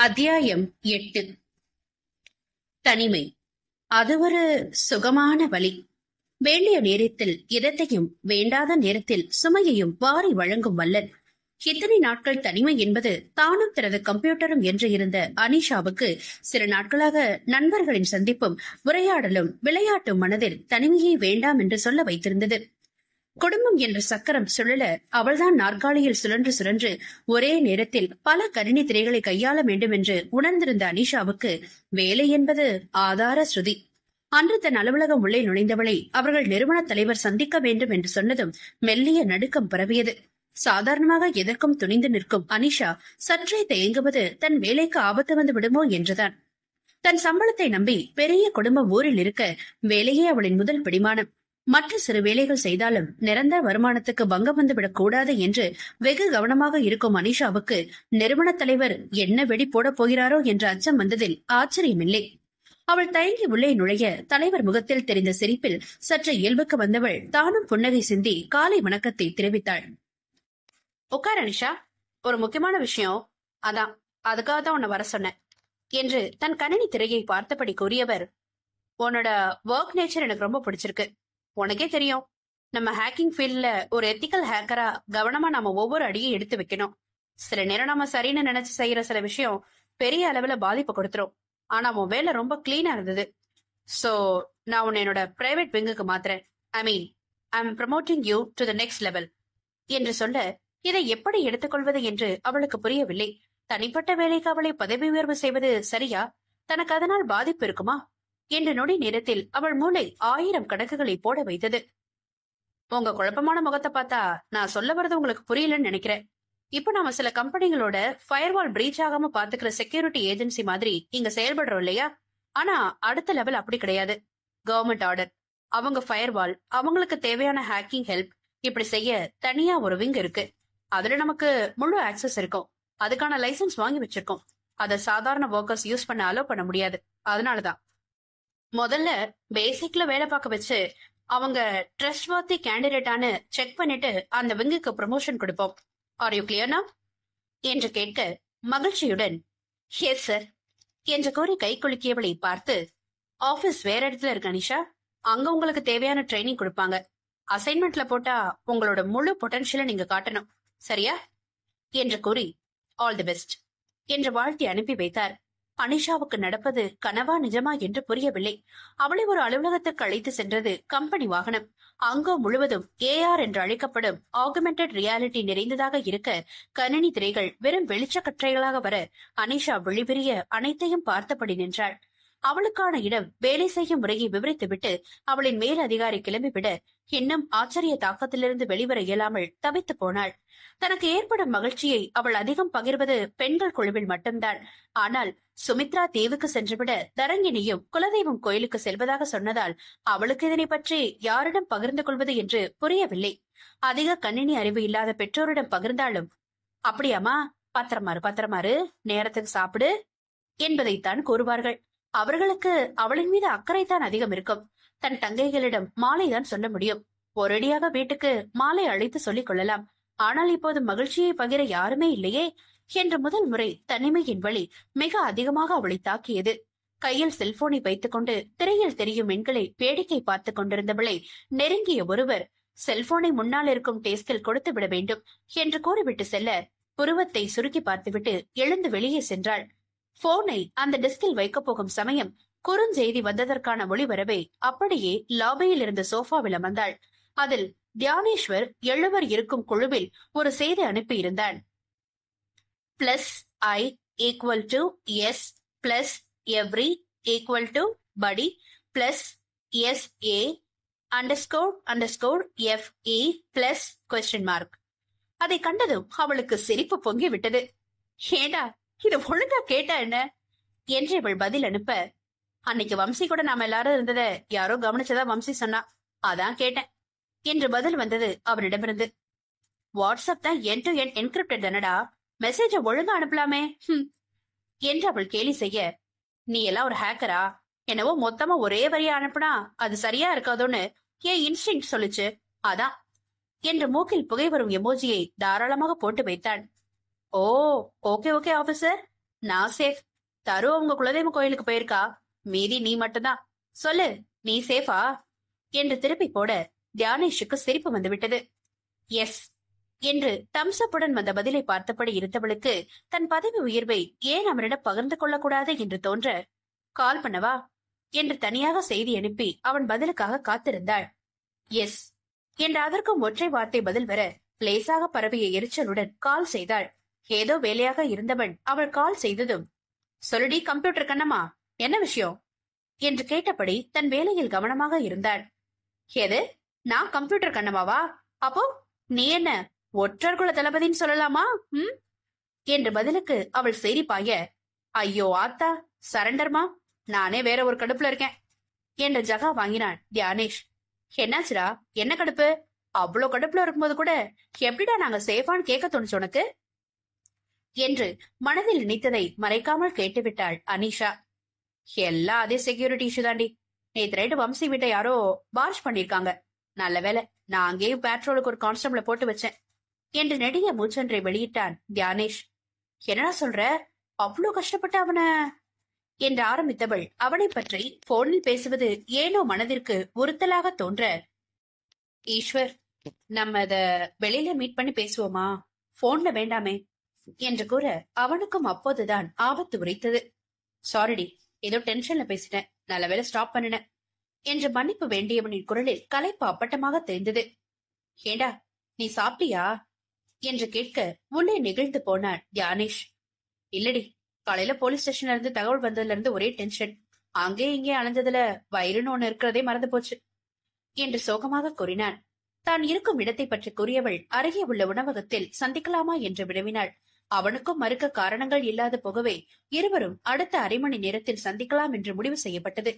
அத்தியாயம் 8. தனிமை. அது ஒரு சுகமான வழி. வேண்டிய நேரத்தில் இதத்தையும் வேண்டாத நேரத்தில் சுமையையும் வாரி வழங்கும் வல்லன். இத்தனை நாட்கள் தனிமை என்பது தானும் தனது கம்ப்யூட்டரும் என்று இருந்த அனிஷாவுக்கு சில நாட்களாக நண்பர்களின் சந்திப்பும் உரையாடலும் விளையாட்டும் மனதில் தனிமையை வேண்டாம் என்று சொல்ல வைத்திருந்தது. குடும்பம் என்ற சக்கரம் சுழல அவள்தான் நாற்காலியில் சுழன்று சுழன்று ஒரே நேரத்தில் பல கணினி திரைகளை கையாள வேண்டும் என்று உணர்ந்திருந்த அனிஷாவுக்கு வேலை என்பது ஆதார ஸ்ருதி. அன்று தன் அலுவலகம் உள்ளே நுழைந்தவளை அவர்கள் நிறுவன தலைவர் சந்திக்க வேண்டும் என்று சொன்னதும் மெல்லிய நடுக்கம் பரவியது. சாதாரணமாக எதற்கும் துணிந்து நிற்கும் அனிஷா சற்றே தயங்குவது தன் வேலைக்கு ஆபத்து வந்து விடுமோ என்றுதான். தன் சம்பளத்தை நம்பி பெரிய குடும்பம் ஊரில் இருக்க வேலையே அவளின் முதல் பிடிமானம். மற்ற சிறு வேலைகள் செய்தாலும் நிரந்தர வருமானத்துக்கு பங்கம் வந்துவிடக் கூடாது என்று வெகு கவனமாக இருக்கும் அனிஷாவுக்கு நிறுவன தலைவர் என்ன வெடி போடப் போகிறாரோ என்ற அச்சம் வந்ததில் ஆச்சரியமில்லை. அவள் தயங்கி உள்ளே நுழைய தலைவர் முகத்தில் தெரிந்த சிரிப்பில் சற்று இயல்புக்கு வந்தவள் தானும் புன்னகை சிந்தி காலை வணக்கத்தை தெரிவித்தாள். உட்கார் அனிஷா, ஒரு முக்கியமான விஷயம், அதுக்காக தான் உன்னை வர சொன்னேன் என்று தன் கணினி திரையை பார்த்தபடி கூறியவர், உன்னோட ஒர்க் நேச்சர் எனக்கு ரொம்ப பிடிச்சிருக்கு. உனக்கே தெரியும், நம்ம ஹேக்கிங் ஃபீல்ட்ல ஒரு எத்திக்கல் ஹேக்கரா கவனமா நாம ஒவ்வொரு அடியும் எடுத்து வைக்கணும். சில நேரம் நம்ம சரின்னு நினைச்சு செய்யற சில விஷயம் பெரிய அளவுல பாதிப்பு கொடுத்துரும். ஆனா உன் வேலை ரொம்ப கிளீனா இருந்தது. சோ நான் உன்னை என்னோட பிரைவேட் விங்குக்கு மாத்துறேன். I am promoting you to the next level என்று சொல்ல, இதை எப்படி எடுத்துக்கொள்வது என்று அவளுக்கு புரியவில்லை. தனிப்பட்ட வேலைக்கு அவளை பதவி உயர்வு செய்வது சரியா? தனக்கு அதனால் பாதிப்பு இருக்குமா என்ற நொடி நேரத்தில் அவள் மூளை 1000 கணக்குகளை போட வைத்தது. உங்க குழப்பமான முகத்தை பார்த்தா நான் சொல்ல வர்றது உங்களுக்கு புரியலன்னு நினைக்கிறேன். இப்ப நாம சில கம்பெனிகளோட ஃபயர்வால் பிரீச் ஆகாம பாத்துக்கிற செக்யூரிட்டி ஏஜென்சி மாதிரி இங்க செயல்படுறோம் இல்லையா? ஆனா அடுத்த லெவல் அப்படி கிடையாது. கவர்மெண்ட் ஆர்டர், அவங்க ஃபயர்வால், அவங்களுக்கு தேவையான ஹேக்கிங் ஹெல்ப் இப்படி செய்ய தனியா ஒரு விங் இருக்கு. அதுல நமக்கு முழு ஆக்சஸ் இருக்கும். அதுக்கான லைசன்ஸ் வாங்கி வச்சிருக்கோம். அதை சாதாரண ஒர்க்கர்ஸ் யூஸ் பண்ண அலோ பண்ண முடியாது. அதனாலதான் முதல்ல பேசிக்ல வேலை பார்க்க வச்சு அவங்க ட்ரஸ்ட் வர்த்தி கேண்டிடேட்டானு செக் பண்ணிட்டு அந்த விங்குக்கு ப்ரமோஷன் கொடுப்போம். ஆர் யூ கிளியர் நவ் என்று கேட்க மகிழ்ச்சியுடன் எஸ் சார் என்று கூறி கை குலுக்கியவளை பார்த்து, ஆபீஸ் வேற இடத்துல இருக்கு அனிஷா, அங்க உங்களுக்கு தேவையான ட்ரைனிங் கொடுப்பாங்க. அசைன்மெண்ட்ல போட்டா உங்களோட முழு பொட்டன்ஷியலை நீங்க காட்டணும், சரியா என்று கூறி ஆல் தி பெஸ்ட் என்று வாழ்த்தி அனுப்பி வைத்தார். அனிஷாவுக்கு நடப்பது கனவா நிஜமா என்று புரியவில்லை. அவளை ஒரு அலுவலகத்துக்கு அழைத்து சென்றது கம்பெனி வாகனம். அங்கோ முழுவதும் AR என்று அழைக்கப்படும் ஆகுமெண்டட் ரியாலிட்டி நிறைந்ததாக இருக்க கணினி திரைகள் வெறும் வெளிச்சக்கற்றைகளாக வர அனிஷா விழிவிரிய அனைத்தையும் பார்த்தபடி நின்றாள். அவளுக்கான இடம் வேலை செய்யும் முறையை விவரித்துவிட்டு அவளின் மேல் அதிகாரி கிளம்பிவிட இன்னும் ஆச்சரிய தாக்கத்திலிருந்து வெளிவர இயலாமல் தவித்து போனாள். தனக்கு ஏற்படும் மகிழ்ச்சியை அவள் அதிகம் பகிர்வது பெண்கள் குழுவில் மட்டும்தான். ஆனால் சுமித்ரா தீவுக்கு சென்றுவிட தரங்கினியும் குலதெய்வம் கோயிலுக்கு செல்வதாக சொன்னதால் அவளுக்கு இதனை பற்றி யாரிடம் பகிர்ந்து கொள்வது என்று புரியவில்லை. அதிக கணினி அறிவு இல்லாத பெற்றோரிடம் பகிர்ந்தாலும், அப்படியாமா, பத்திரமாறு நேரத்துக்கு சாப்பிடு என்பதைத்தான் கூறுவார்கள். அவர்களுக்கு அவளின் மீது அக்கறைத்தான் அதிகம் இருக்கும். தன் தங்கைகளிடம் மாலைதான் சொல்ல முடியும். ஒரடியாக வீட்டுக்கு மாலை அழைத்து சொல்லிக் கொள்ளலாம். ஆனால் இப்போது மகிழ்ச்சியை பகிர யாருமே இல்லையே என்று முதல் முறை தனிமையின் வழி மிக அதிகமாக அவளை தாக்கியது. கையில் செல்போனை வைத்துக் கொண்டு திரையில் தெரியும் எண்களை வேடிக்கை பார்த்துக் கொண்டிருந்தவளை நெருங்கிய ஒருவர் செல்போனை முன்னால் இருக்கும் டேஸ்கில் கொடுத்து விட வேண்டும் என்று கூறிவிட்டு செல்ல புருவத்தை சுருக்கி பார்த்துவிட்டு எழுந்து வெளியே சென்றாள். போனை அந்த டெஸ்கில் வைக்க போகும் சமயம் குறுஞ்செய்தி வந்ததற்கான ஒளிவரவை அப்படியே லாபியில் இருந்த சோஃபாவில் அமர்ந்தாள். அதில் தியானேஸ்வர் 7 இருக்கும் குழுவில் ஒரு செய்தி அனுப்பி இருந்தான். +I = S +every = buddy +SA __FE +? அதை கண்டதும் அவளுக்கு சிரிப்பு பொங்கி விட்டது. ஏண்டா, இது ஒழுங்கா கேட்டா என்ன என்று இவள் பதில் அனுப்ப, அன்னைக்கு வம்சி கூட நாம எல்லாரும் இருந்தத யாரோ கவனிச்சதா வம்சி சொன்னா, அதான் கேட்டேன் என்று பதில் வந்தது அவனிடமிருந்து. வாட்ஸ்அப் தான் என் டு என் என்கிரிப்டட் தானடா, மெசேஜ ஒழுங்கா அனுப்பலாமே என்று அவள் கேலி செய்ய, நீ எல்லாம் ஒரு ஹேக்கரா? என்னவோ மொத்தமா ஒரே வரியா அனுப்புனா அது சரியா இருக்காதோன்னு என் இன்ஸ்டிங்க்ட் சொல்லுச்சு, அதான் என்று மூக்கில் புகை வரும் எமோஜியை தாராளமாக போட்டு வைத்தான். ஓ, ஓகே ஆபீசர், நான் சேஃப். தரு அவங்க குலதெய்வ கோயிலுக்கு போயிருக்கா. மீதி நீ மட்டும்தான். சொல்லு, நீ சேஃபா என்று திருப்பி போட தியானேஷுக்கு சிரிப்பு வந்துவிட்டது. எஸ் என்று தம்சப்புடன் வந்த பதிலை பார்த்தபடி இருந்தவளுக்கு தன் பதவி உயர்வை ஏன் அவனிடம் பகிர்ந்து கொள்ளக்கூடாது என்று தோன்ற, கால் பண்ணவா என்று தனியாக செய்தி அனுப்பி அவன் பதிலுக்காக காத்திருந்தாள். எஸ் என்று அதற்கும் ஒற்றை வார்த்தை பதில் வர லேசாக பரவிய எரிச்சலுடன் கால் செய்தாள். ஏதோ வேலையாக இருந்தவன் அவள் கால் செய்ததும், சொல்லுடி கம்ப்யூட்டர் கண்ணம்மா, என்ன விஷயம் என்று கேட்டபடி தன் வேலையில் கவனமாக இருந்தாள். எது, நான் கம்ப்யூட்டர் கண்ணமாவா? அப்போ நீ என்ன ஒற்றர்குல தளபதின்னு சொல்லலாமா? என்று பதிலுக்கு அவள் சிரிப்பாய, ஐயோ ஆத்தா, சரண்டர்மா, நானே வேற ஒரு கடுப்புல இருக்கேன் என்று ஜகா வாங்கினான் தியானேஷ். என்னாச்சுடா, என்ன கடுப்பு? அவ்வளவு கடுப்புல இருக்கும்போது கூட எப்படிடா நாங்க சேஃபான்னு கேட்க தோணுச்சு உனக்கு என்று மனதில் நினைத்ததை மறைக்காமல் கேட்டுவிட்டாள் அனிஷா. எல்லாம் அதே செக்யூரிட்டி இஷ்யூ தாண்டி. நேத்து ரைட்டு வம்சி வீட்டை யாரோ பார்ஷ் பண்ணிருக்காங்க. நல்ல வேலை, நான் அங்கேயும் பேட்ரோலுக்கு ஒரு கான்ஸ்டபிள போட்டு வச்சேன் என்று நெடிய மூச்சொன்றை வெளியிட்டான் தியானேஷ். என்னடா சொல்ற, அவ்வளவு கஷ்டப்பட்டு அவன என்று ஆரம்பித்தவள் அவனை பற்றி போனில் பேசுவது ஏனோ மனதிற்கு உறுத்தலாக தோன்ற, ஈஸ்வர், நம்ம அத வெளியில மீட் பண்ணி பேசுவோமா, போன்ல வேண்டாமே என்று கூற அவனுக்கும் அப்போதுதான் ஆபத்து உரைத்தது. சாரிடி, ஏதோ டென்ஷன்ல பேசிட்டேன், நல்ல வேலை ஸ்டாப் பண்ணினேன் என்று மன்னிப்பு வேண்டியவனின் குரலில் களைப்பு அப்பட்டமாக தெரிந்தது. ஏண்டா, நீ சாப்பிட்டியா என்று கேட்க உள்ளே நெகிழ்ந்து போனான் தியானேஷ். இல்லடி, காலையில போலீஸ் ஸ்டேஷன்ல இருந்து தகவல் வந்ததுல இருந்து ஒரே டென்ஷன், அங்கே இங்கே அலைஞ்சதுல வயிறுன்னு ஒண்ணு இருக்கிறதே மறந்து போச்சு என்று சோகமாக கூறினான். தான் இருக்கும் இடத்தை பற்றி கூறியவள் அருகே உள்ள உணவகத்தில் சந்திக்கலாமா என்று வினவினாள். அவனுக்கும் மறுக்க காரணங்கள் இல்லாத போகவே இருவரும் அடுத்த அரை மணி நேரத்தில் சந்திக்கலாம் என்று முடிவு செய்யப்பட்டது.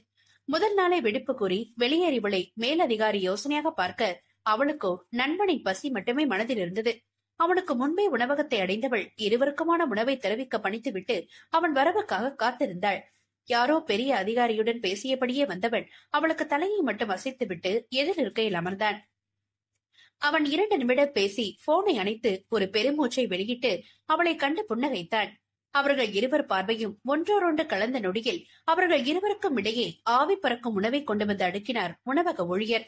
முதல் நாளை விடுப்பு கூறி வெளியேறியவளை மேலதிகாரி யோசனையாக பார்க்க அவளுக்கோ நண்பனின் பசி மட்டுமே மனதில் இருந்தது. அவனுக்கு முன்பே உணவகத்தை அடைந்தவள் இருவருக்குமான உணவை தெரிவிக்க பணித்துவிட்டு அவன் வரவுக்காக காத்திருந்தாள். யாரோ பெரிய அதிகாரியுடன் பேசியபடியே வந்தவன் அவளுக்கு தலையை மட்டும் அசைத்துவிட்டு எதிர் இருக்கையில் அமர்ந்தான். அவன் 2 நிமிடம் பேசி போனை அணைத்து ஒரு பெருமூச்சை வெளியிட்டு அவளை கண்டு புன்னகைத்தான். அவர்கள் இருவர் பார்வையும் ஒன்றோடொன்று கலந்த நொடியில் அவர்கள் இருவருக்கும் இடையே ஆவி பறக்கும் உணவை கொண்டு வந்து அடுக்கினார் உணவக ஊழியர்.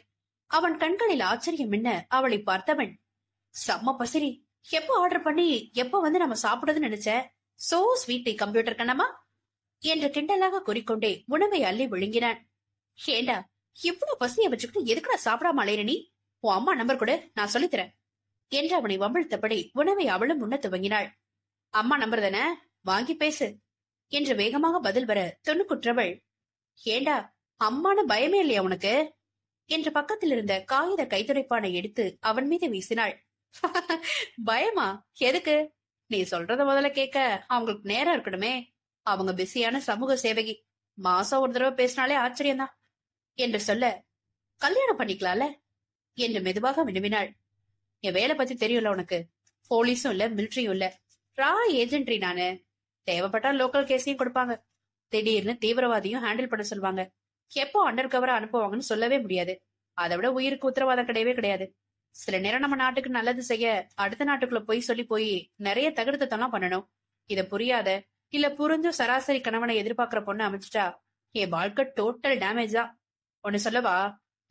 அவன் கண்களில் ஆச்சரியம் என்ன அவளை பார்த்தவன், செம்ம பசிரி, எப்போ ஆர்டர் பண்ணி எப்போ வந்து நம்ம சாப்பிடுறதுன்னு நினைச்ச, சோ ஸ்வீட் கம்ப்யூட்டர் கண்ணமா என்று கிண்டலாக கூறிக்கொண்டே உணவை அள்ளி விழுங்கினான். ஏண்டா, இவ்வளவு பசிய வச்சுக்கிட்டு எதுக்குடா சாப்பிடாம அலையிற நீ? உன் அம்மா நம்பர் கூட, நான் சொல்லித்தரேன் என்று அவனை வம்பிழுத்தபடி உணவை அவளும் உண்ண துவங்கினாள். அம்மா நம்பர் தானே, வாங்கி பேசு என்று வேகமாக பதில் வர துணுக்குற்றவள், ஏண்டா அம்மான பயமே இல்லையா உனக்கு என்று பக்கத்தில் இருந்த காகித கைத்துடைப்பானை எடுத்து அவன் மீது வீசினாள். பயமா? எதுக்கு? நீ சொல்றத முதல்ல கேட்க அவங்களுக்கு நேரம் இருக்கணுமே. அவங்க பிஸியான சமூக சேவகி, மாசம் ஒரு தடவை பேசினாலே ஆச்சரியம்தான் என்று சொல்ல, கல்யாணம் பண்ணிக்கலாம்ல என்று மெதுவாக வினவினாள். என் வேலை பத்தி தெரியும்ல உனக்கு, போலீஸும் இல்ல மிலிட்டரியும் இல்ல, ரா ஏஜென்ட்ரி நானு. தேவைப்பட்டா லோக்கல் கேஸையும் கொடுப்பாங்க, திடீர்னு தீவிரவாதியும் ஹேண்டில் பண்ண சொல்லுவாங்க. எப்போ அண்டர் கவரா அனுப்புவாங்கன்னு சொல்லவே முடியாது. அதை விட உயிருக்கு உத்தரவாதம் கிடையவே கிடையாது. சில நேரம் நம்ம நாட்டுக்கு நல்லது செய்ய அடுத்த நாட்டுக்குள்ள போய் நிறைய தகுடுத்தெல்லாம் பண்ணணும். இத புரியாத இல்ல புரிஞ்சும் சராசரி கணவனை எதிர்பார்க்கிற பொண்ணு அமைச்சிட்டா என் வாழ்க்கை டோட்டல் டேமேஜ் தான். ஒண்ணு சொல்லவா,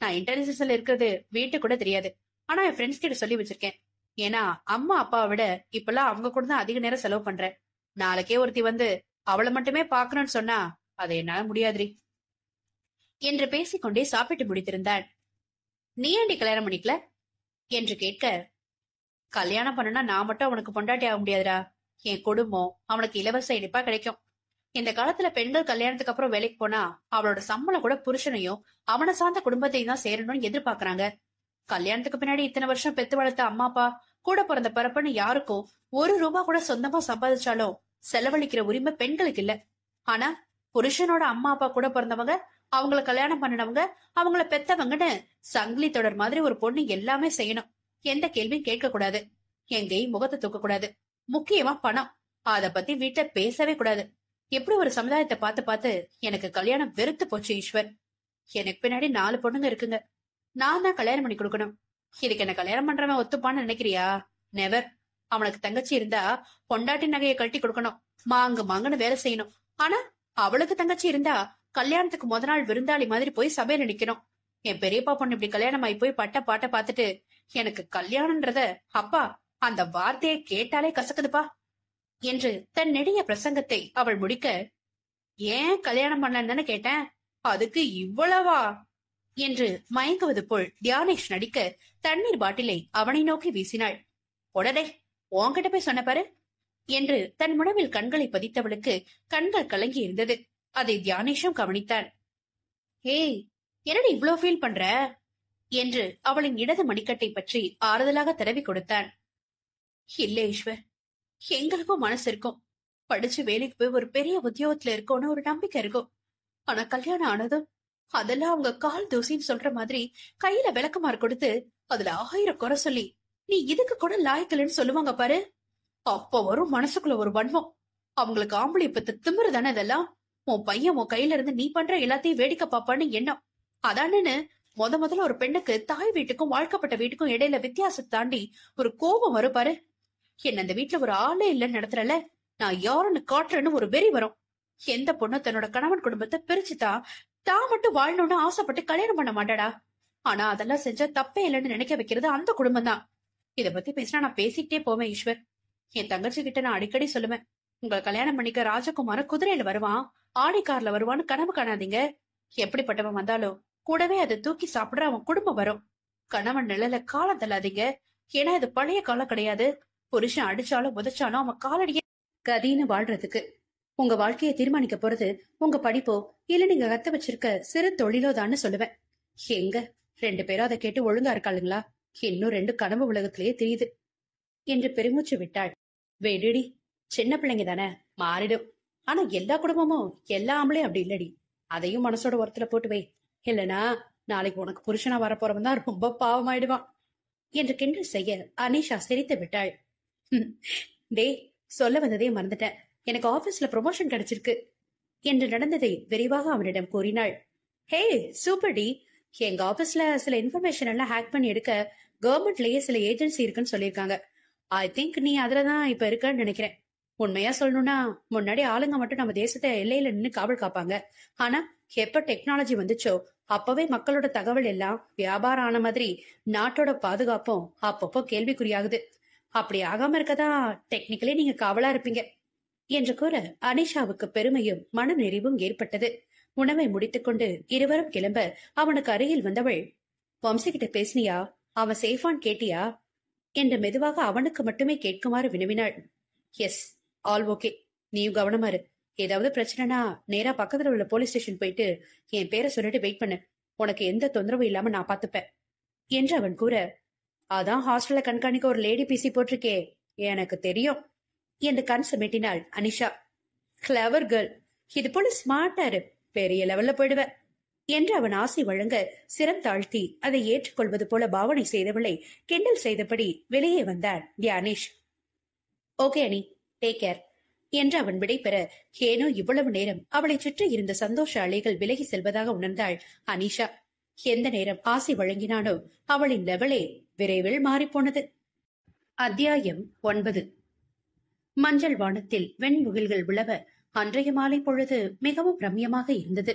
நான் இன்டெலிஜென்ஸ்ல இருக்கிறது வீட்டு கூட தெரியாது, ஆனா என் ஃப்ரெண்ட்ஸ் கிட்ட சொல்லி வச்சிருக்கேன். ஏன்னா அம்மா அப்பாவை விட இப்பெல்லாம் அவங்க கூட தான் அதிக நேரம் செலவு பண்றேன். நாளைக்கே ஒருத்தி வந்து அவளை மட்டுமே பாக்கணும்னு சொன்னா அதை என்னால முடியாதுரி என்று பேசிக்கொண்டே சாப்பிட்டு முடித்திருந்தான். நீ ஏண்டி கல்யாணம் பண்ணிக்கல என்று கேட்க, கல்யாணம் பண்ணனா நான் மட்டும் அவனுக்கு பொண்டாட்டி ஆக முடியாதுடா. என் குடும்பம் அவனுக்கு இலவச இனிப்பா கிடைக்கும். இந்த காலத்துல பெண்கள் கல்யாணத்துக்கு அப்புறம் வேலைக்கு போனா அவளோட சம்பளம் கூட புருஷனையும் அவனை சார்ந்த குடும்பத்தையும் தான் சேரணும்னு எதிர்பார்க்கறாங்க. கல்யாணத்துக்கு பின்னாடி இத்தனை வருஷம் பெத்து வளர்த்த அம்மா அப்பா கூட பிறந்த பரப்புன்னு யாருக்கும் ₹1 கூட சொந்தமா சம்பாதிச்சாலும் செலவழிக்கிற உரிமை பெண்களுக்கு இல்ல. ஆனா புருஷனோட அம்மா அப்பா கூட பிறந்தவங்க, அவங்கள கல்யாணம் பண்ணினவங்க, அவங்கள பெத்தவங்கன்னு சங்கிலி தொடர் மாதிரி ஒரு பொண்ணு எல்லாமே செய்யணும். எந்த கேள்வியும் கேட்க கூடாது, எங்கேயும் முகத்தை தூக்க கூடாது. முக்கியமா பணம், அத பத்தி வீட்டுல பேசவே கூடாது. எப்படி ஒரு சமுதாயத்தை பார்த்து பார்த்து எனக்கு கல்யாணம் வெறுத்து போச்சு ஈஸ்வர். எனக்கு பின்னாடி 4 பொண்ணுங்க இருக்குங்க, நான் தான் கல்யாணம் பண்ணி கொடுக்கணும். இதுக்கு என்ன கல்யாணம் பண்றவன் ஒத்துப்பான்னு நினைக்கிறியா? நெவர். அவனுக்கு தங்கச்சி இருந்தா பொண்டாட்டி நகையை கட்டி கொடுக்கணும், மாங்கு மாங்குன்னு வேலை செய்யணும். ஆனா அவளுக்கு தங்கச்சி இருந்தா கல்யாணத்துக்கு முத நாள் விருந்தாளி மாதிரி போய் சபையில நிக்கணும். என் பெரியப்பா பொண்ணு இப்படி கல்யாணம் ஆகி போய் பட்ட பாட்ட பாத்துட்டு எனக்கு கல்யாணம்ன்றத அப்பா அந்த வார்த்தையை கேட்டாலே கசக்குதுப்பா என்று தன் நெடிய பிரசங்கத்தை அவள் முடிக்க, ஏன் கல்யாணம் பண்ணலன்னு கேட்டேன், அதுக்கு இவ்வளவா என்று மயங்குவது போல் தியானேஷ் நடிக்க தண்ணீர் பாட்டிலை அவனை நோக்கி வீசினாள். உடனே உன்கிட்ட போய் சொன்ன பாரு என்று தன் முனவில் கண்களை பதித்தவளுக்கு கண்கள் கலங்கி இருந்தது. அதை தியானேஷும் கவனித்தான். ஏய், என்னடி இவ்ளோ ஃபீல் பண்ற என்று அவளின் இடது மணிக்கட்டை பற்றி ஆறுதலாக தடவி கொடுத்தான். இல்ல ஈஸ்வர், எங்களுக்கும் மனசு இருக்கும், படிச்சு வேலைக்கு போய் ஒரு பெரிய உத்தியோகத்துல இருக்கோன்னு ஒரு நம்பிக்கை இருக்கும். ஆனா கல்யாணம் ஆனதும் அதெல்லாம் அவங்க கால் தூசின்னு சொல்ற மாதிரி கையில விளக்குமாறு கொடுத்து அதுல 1000 குறை சொல்லி நீ இதுக்கு கூட லாய்க்கலன்னு சொல்லுவாங்க பாரு. அப்ப வரும் மனசுக்குள்ள ஒரு வன்மம். அவங்களுக்கு ஆம்பளை பத்து திமிரு தானே இதெல்லாம். உன் பையன் உன் கையில இருந்து நீ பண்ற எல்லாத்தையும் வேடிக்கை பாப்பான்னு எண்ணம். அதானு முதல்ல ஒரு பெண்ணுக்கு தாய் வீட்டுக்கும் வாழ்க்கப்பட்ட வீட்டுக்கும் இடையில வித்தியாசத்தை தாண்டி ஒரு கோபம் வரும் பாரு. என்ன அந்த வீட்டுல ஒரு ஆளே இல்லைன்னு நடத்துறல, நான் யாருன்னு காட்டுறேன்னு ஒரு வெறி வரும். எந்த பொண்ணு தன்னோட கணவன் குடும்பத்தை பிரிச்சுதான் தான் மட்டும் வாழணும்னு ஆசைப்பட்டு கல்யாணம் பண்ண மாட்டாடா. ஆனா அதெல்லாம் செஞ்சா தப்பே இல்லைன்னு நினைக்க வைக்கிறது அந்த குடும்பம் தான். இத பத்தி பேசினா நான் பேசிக்கிட்டே போவேன் ஈஸ்வர். என் தங்கச்சி கிட்ட நான் அடிக்கடி சொல்லுவேன், உங்களை கல்யாணம் பண்ணிக்க ராஜகுமார குதிரையில வருவான், ஆடி கார்ல வருவான்னு கனவு காணாதீங்க. எப்படிப்பட்டவன் வந்தாலும் கூடவே அதை தூக்கி சாப்பிடுற அவன் குடும்பம் வரும். கணவன் நிழல காலம் தள்ளாதீங்க. ஏன்னா இது பழைய காலம் கிடையாது. புருஷன் அடிச்சாலும் உதச்சாலும் அவன் காலடிய கதின்னு வாழ்றதுக்கு. உங்க வாழ்க்கையை தீர்மானிக்க போறது உங்க படிப்போ இல்ல நீங்க கத்து வச்சிருக்க சிறு தொழிலோ தான்னு சொல்லுவேன். எங்க 2 பேரும் அதை கேட்டு ஒழுங்கா இருக்காளுங்களா? இன்னும் 2 கனவு உலகத்திலேயே தெரியுது என்று பெருமூச்சு விட்டாள். வெடிடி, சின்ன பிள்ளைங்க தானே, மாறிடும். ஆனா எல்லா குடும்பமும் எல்லா ஆம்பளையும் அப்படி இல்லடி. அதையும் மனசோட ஒருத்தர போட்டு வை. இல்லனா நாளைக்கு உனக்கு புருஷனா வரப்போறவன் தான் ரொம்ப பாவமாயிடுவான் என்று கிண்டல் செய்ய அனிஷா சிரித்து விட்டாள். டே, சொல்ல வந்ததே மறந்துட்டேன், எனக்கு ஆபீஸ்ல ப்ரொமோஷன் கிடைச்சிருக்கு என்று நடந்ததை விரிவாக அவனிடம் கூறினாள். ஹே சூப்பர் டி, எங்க ஆபீஸ்ல சில இன்ஃபர்மேஷன் எல்லாம் ஹேக் பண்ணி எடுக்க கவர்மெண்ட்லயே சில ஏஜென்சி இருக்குன்னு சொல்லியிருக்காங்க. ஐ திங்க் நீ அதுலதான் இப்ப இருக்கன்னு நினைக்கிறேன். உண்மையா சொல்லணும்னா முன்னாடி ஆளுங்க மட்டும் நம்ம தேசத்தை எல்லையில நின்னு காவல் காப்பாங்க. ஆனா எப்ப டெக்னாலஜி வந்துச்சோ அப்பவே மக்களோட தகவல் எல்லாம் வியாபாரம் ஆன மாதிரி நாட்டோட பாதுகாப்பும் அப்பப்போ கேள்விக்குறியாகுது. அப்படி ஆகாம இருக்கதான் டெக்னிக்கலி நீங்க காவலா இருப்பீங்க என்று கூற அனிஷாவுக்கு பெருமையும் மன நிறைவும் ஏற்பட்டது. உணவை முடித்துக்கொண்டு இருவரும் கிளம்ப அவனுக்கு அருகில் வந்தவள், வம்சி கிட்ட பேசினியா? அவன் சேஃபான் கேட்டியா என்று மெதுவாக அவனுக்கு மட்டுமே கேட்குமாறு வினவினாள். Yes, all okay. நீயும் கவனமா இரு. ஏதாவது பிரச்சனைனா நேரா பக்கத்துல உள்ள போலீஸ் ஸ்டேஷன் போயிட்டு என் பேரை சொல்லிட்டு வெயிட் பண்ணு. உனக்கு எந்த தொந்தரவும் இல்லாம நான் பாத்துப்பேன் என்று அவன் கூற, அதான் ஹாஸ்டல்ல கண்காணிக்க ஒரு லேடி பிசி போட்டிருக்கே, எனக்கு தெரியும் என்று கண் சுமிட்டினாள் அனிஷா. கிளவர் கேர்ள், இது போல ஸ்மார்ட்டா இரு, பெரிய லெவல்ல போயிடுவ என்று அவன் ஆசை வழங்க சிரம் தாழ்த்தி அதை ஏற்றுக்கொள்வது போல பாவனை செய்தவளை கிண்டல் செய்தபடி வெளியே வந்தான் தியானேஷ். ஓகே அனி, டேக் கேர் என்று அவன் விடை பெற ஏனோ இவ்வளவு நேரம் அவளை சுற்றி இருந்த சந்தோஷ அலைகள் விலகி செல்வதாக உணர்ந்தாள் அனிஷா. எந்த நேரம் ஆசை வழங்கினானோ அவளின் லெவலே விரைவில் மாறிப்போனது. அத்தியாயம் 9. மஞ்சள் வானத்தில் வெண்முகில்கள் உழவ அன்றைய மாலை பொழுது மிகவும் ரம்யமாக இருந்தது.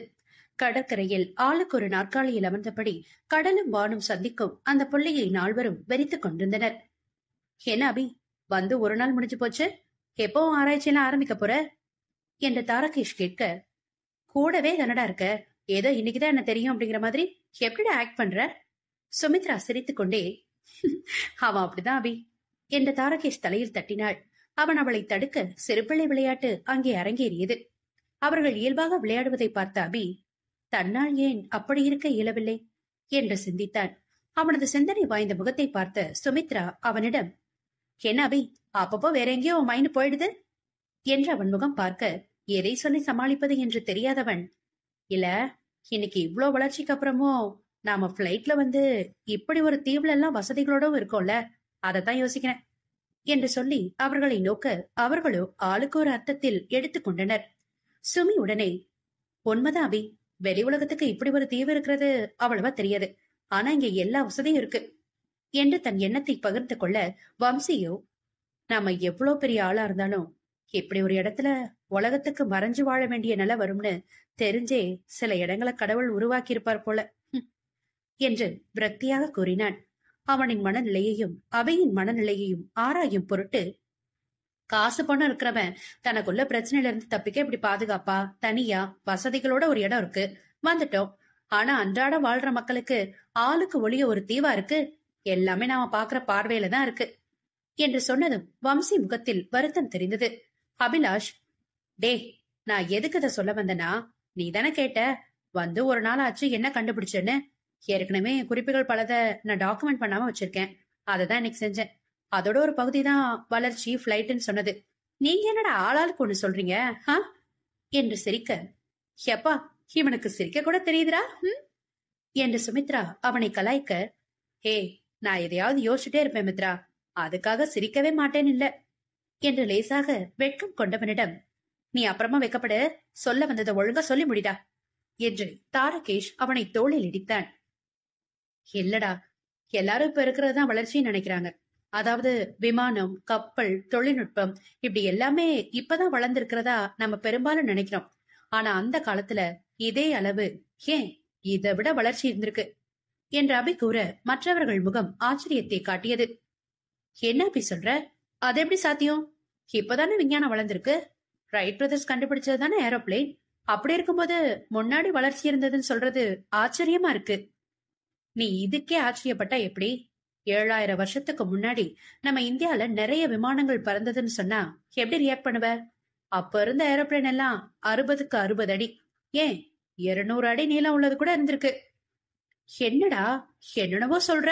கடற்கரையில் ஆளுக்கு ஒரு நாற்காலியில் அமர்ந்தபடி கடலும் வானும் சந்திக்கும் அந்த புள்ளையை நால்வரும் வெறித்துக் கொண்டிருந்தனர். என்ன அபி, வந்து ஒரு நாள் முடிஞ்சு போச்சு, எப்போ ஆராய்ச்சியெல்லாம் ஆரம்பிக்க போற என்று தாரகேஷ் கேட்க, கூடவே கனடா இருக்க, ஏதோ இன்னைக்குதான் என்ன தெரியும் அப்படிங்கிற மாதிரி எப்படிடா ஆக்ட் பண்ற? சுமித்ரா சிரித்துக் கொண்டே, அவன் அப்படிதான் அபி என்று தாரகேஷ் தலையில் தட்டினாள். அவன் அவளை தடுக்க சிறுபிள்ளை விளையாட்டு அங்கே அரங்கேறியது. அவர்கள் இயல்பாக விளையாடுவதை பார்த்த அபி, தன்னால் ஏன் அப்படி இருக்க இயலவில்லை என்று சிந்தித்தான். அவனது சிந்தனை வாய்ந்த முகத்தை பார்த்த சுமித்ரா அவனிடம், என்ன அபி, அப்பப்போ வேற எங்கேயோ மைண்ட் போயிடுது என்று அவன் முகம் பார்க்க எதை சொல்லி சமாளிப்பது என்று தெரியாதவன், இல்ல இன்னைக்கு இவ்ளோ வளர்ச்சிக்கு அப்புறமும் நாம பிளைட்ல வந்து இப்படி ஒரு தீவுல எல்லாம் வசதிகளோடவும் இருக்கோம்ல, அதத்தான் யோசிக்கிறேன் என்று சொல்லி அவர்களை நோக்க அவர்களோ ஆளுக்கு ஒரு அர்த்தத்தில் எடுத்துக்கொண்டனர். சுமி உடனே, உண்மைதான் அபி, வெளி உலகத்துக்கு இப்படி ஒரு தீவு இருக்கிறது அவ்வளவா தெரியாது, ஆனா இங்க எல்லா வசதியும் இருக்கு என்று தன் எண்ணத்தை பகிர்ந்து கொள்ள, வம்சியோ, நாம எவ்வளவு பெரிய ஆளா இருந்தாலும் இப்படி ஒரு இடத்துல உலகத்துக்கு மறைஞ்சு வாழ வேண்டிய நிலை வரும்னு தெரிஞ்சே சில இடங்களை கடவுள் உருவாக்கி இருப்பார் போல என்று விரக்தியாக கூறினான். அவனின் மனநிலையையும் அவையின் மனநிலையையும் ஆராயும் பொருட்டு, காசு பணம் இருக்கிறவன் தனக்குள்ள பிரச்சனையில இருந்து தப்பிக்க இப்படி பாதுகாப்பா தனியா வசதிகளோட ஒரு இடம் இருக்கு, வந்துட்டோம். ஆனா அன்றாட வாழ்ற மக்களுக்கு ஆளுக்கு ஒளிய ஒரு தீவா இருக்கு, எல்லாமே நாம பாக்குற பார்வையில தான் இருக்கு என்று சொன்னதும் வம்சி முகத்தில் வருத்தம் தெரிந்தது. அபிலாஷ், டே, நான் எதுக்கு இதை சொல்ல வந்தனா, நீ தானே கேட்ட வந்து ஒரு நாள் ஆச்சு என்ன கண்டுபிடிச்சேன்னு. ஏற்கனவே குறிப்புகள் பலதை நான் டாக்குமெண்ட் பண்ணாம வச்சிருக்கேன், அததான் இன்னைக்கு செஞ்சேன். அதோட ஒரு பகுதி தான் வளர்ச்சி பிளைட்னு சொன்னது. நீங்க என்னடா ஆளாளுக்கு ஒண்ணு சொல்றீங்க என்று சிரிக்க, எப்பா இவனுக்கு சிரிக்க கூட தெரியுதுடா என்று சுமித்ரா அவனை கலாய்க்க, ஹே, நான் எதையாவது யோசிச்சுட்டே இருப்பேன் மித்ரா, அதுக்காக சிரிக்கவே மாட்டேன் இல்ல என்று லேசாக வெட்கம் கொண்டவனிடம், நீ அப்புறமா வெக்கப்படு, சொல்ல வந்ததை ஒழுங்கா சொல்லி முடிடா என்று தாரகேஷ் அவனை தோளில் இடித்தான். இல்லடா, எல்லாரும் இப்ப இருக்கிறதுதான் வளர்ச்சின்னு நினைக்கிறாங்க. அதாவது விமானம், கப்பல், தொழில்நுட்பம் இப்படி எல்லாமே இப்பதான் வளர்ந்திருக்கிறதா நம்ம பெரும்பாலும் நினைக்கிறோம். ஆனா அந்த காலத்துல இதே அளவு, ஏன் இதை விட வளர்ச்சி இருந்திருக்கு என்று அபி கூற மற்றவர்கள் முகம் ஆச்சரியத்தை காட்டியது. என்ன அப்படி சொல்ற? அது எப்படி சாத்தியம்? இப்பதானே விஞ்ஞானம் வளர்ந்திருக்கு. ரைட் பிரதர்ஸ் கண்டுபிடிச்சது தானே ஏரோப்ளேன். அப்படி இருக்கும்போது முன்னாடி வளர்ச்சி இருந்ததுன்னு சொல்றது ஆச்சரியமா இருக்கு. நீ இதுக்கே ஆச்சரியப்பட்டா எப்படி? 7000 வருஷத்துக்கு முன்னாடி நம்ம இந்தியால நிறைய விமானங்கள் பறந்ததுன்னு சொன்னா எப்படி ரியாக்ட் பண்ணுவ? அப்ப இருந்த ஏரோப்ளேன் எல்லாம் 60க்கு 60 அடி, ஏன் 200 அடி நீளம் உள்ளது கூட இருந்திருக்கு. என்னடா என்னென்னவோ சொல்ற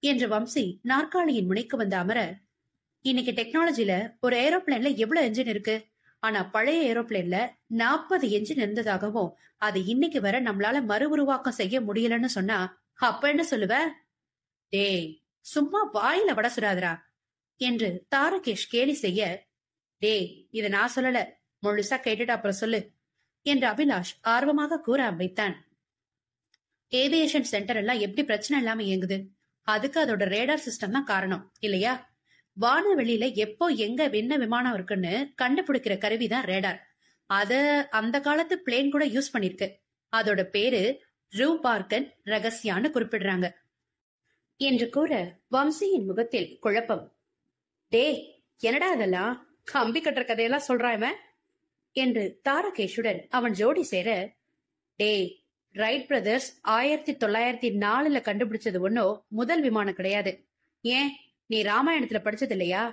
என்று வம்சி நாற்காலியின் முனைக்கு வந்து அமர, இன்னைக்கு டெக்னாலஜில ஒரு ஏரோப்ளேன்ல எவ்வளவு என்ஜின் இருக்கு, ஆனா பழைய ஏரோப்ளேன்ல 40 என்ஜின் இருந்ததாகவும் அது இன்னைக்கு வர நம்மளால மறு உருவாக்கம் செய்ய முடியலன்னு சொன்னா அப்ப என்ன சொல்லுவ? டேய், சும்மா வாயில வட சுடாதரா என்று தாரகேஷ் கேலி செய்ய, டேய், இத நான் சொல்லல, முழுசா கேட்டுட்டு அப்புறம் சொல்லு என்று அபிலாஷ் ஆர்வமாக கூற ஆரம்பித்தான். ஏவியேஷன் சென்டர் எல்லாம் எப்படி பிரச்சனை இல்லாம இயங்குது? அதுக்கு அதோட ரேடார் சிஸ்டம் தான் காரணம் இல்லையா? வானவெளியில எப்போ எங்க என்ன விமானம் இருக்குன்னு கண்டுபிடிக்கிற கருவிதான் ரேடார். அத அந்த காலத்து பிளேன் கூட யூஸ் பண்ணிருக்கு. அதோட பேரு ரூபார்கன் ரகசியான்னு குறிப்பிடுறாங்க என்று கூற வம்சியின் முகத்தில் குழப்பம். டே, என்னடா அதெல்லாம் கம்பி கட்டுற கதையெல்லாம் சொல்றான் என்று தாரகேஷுடன் அவன் ஜோடி சேர, டே, ரைட் பிரதர்ஸ் 1904 கண்டுபிடிச்சது ஒன்னும் முதல் விமானம் கிடையாது. ஏன், நீ ராமாயணத்துல படிச்சது இல்லையா?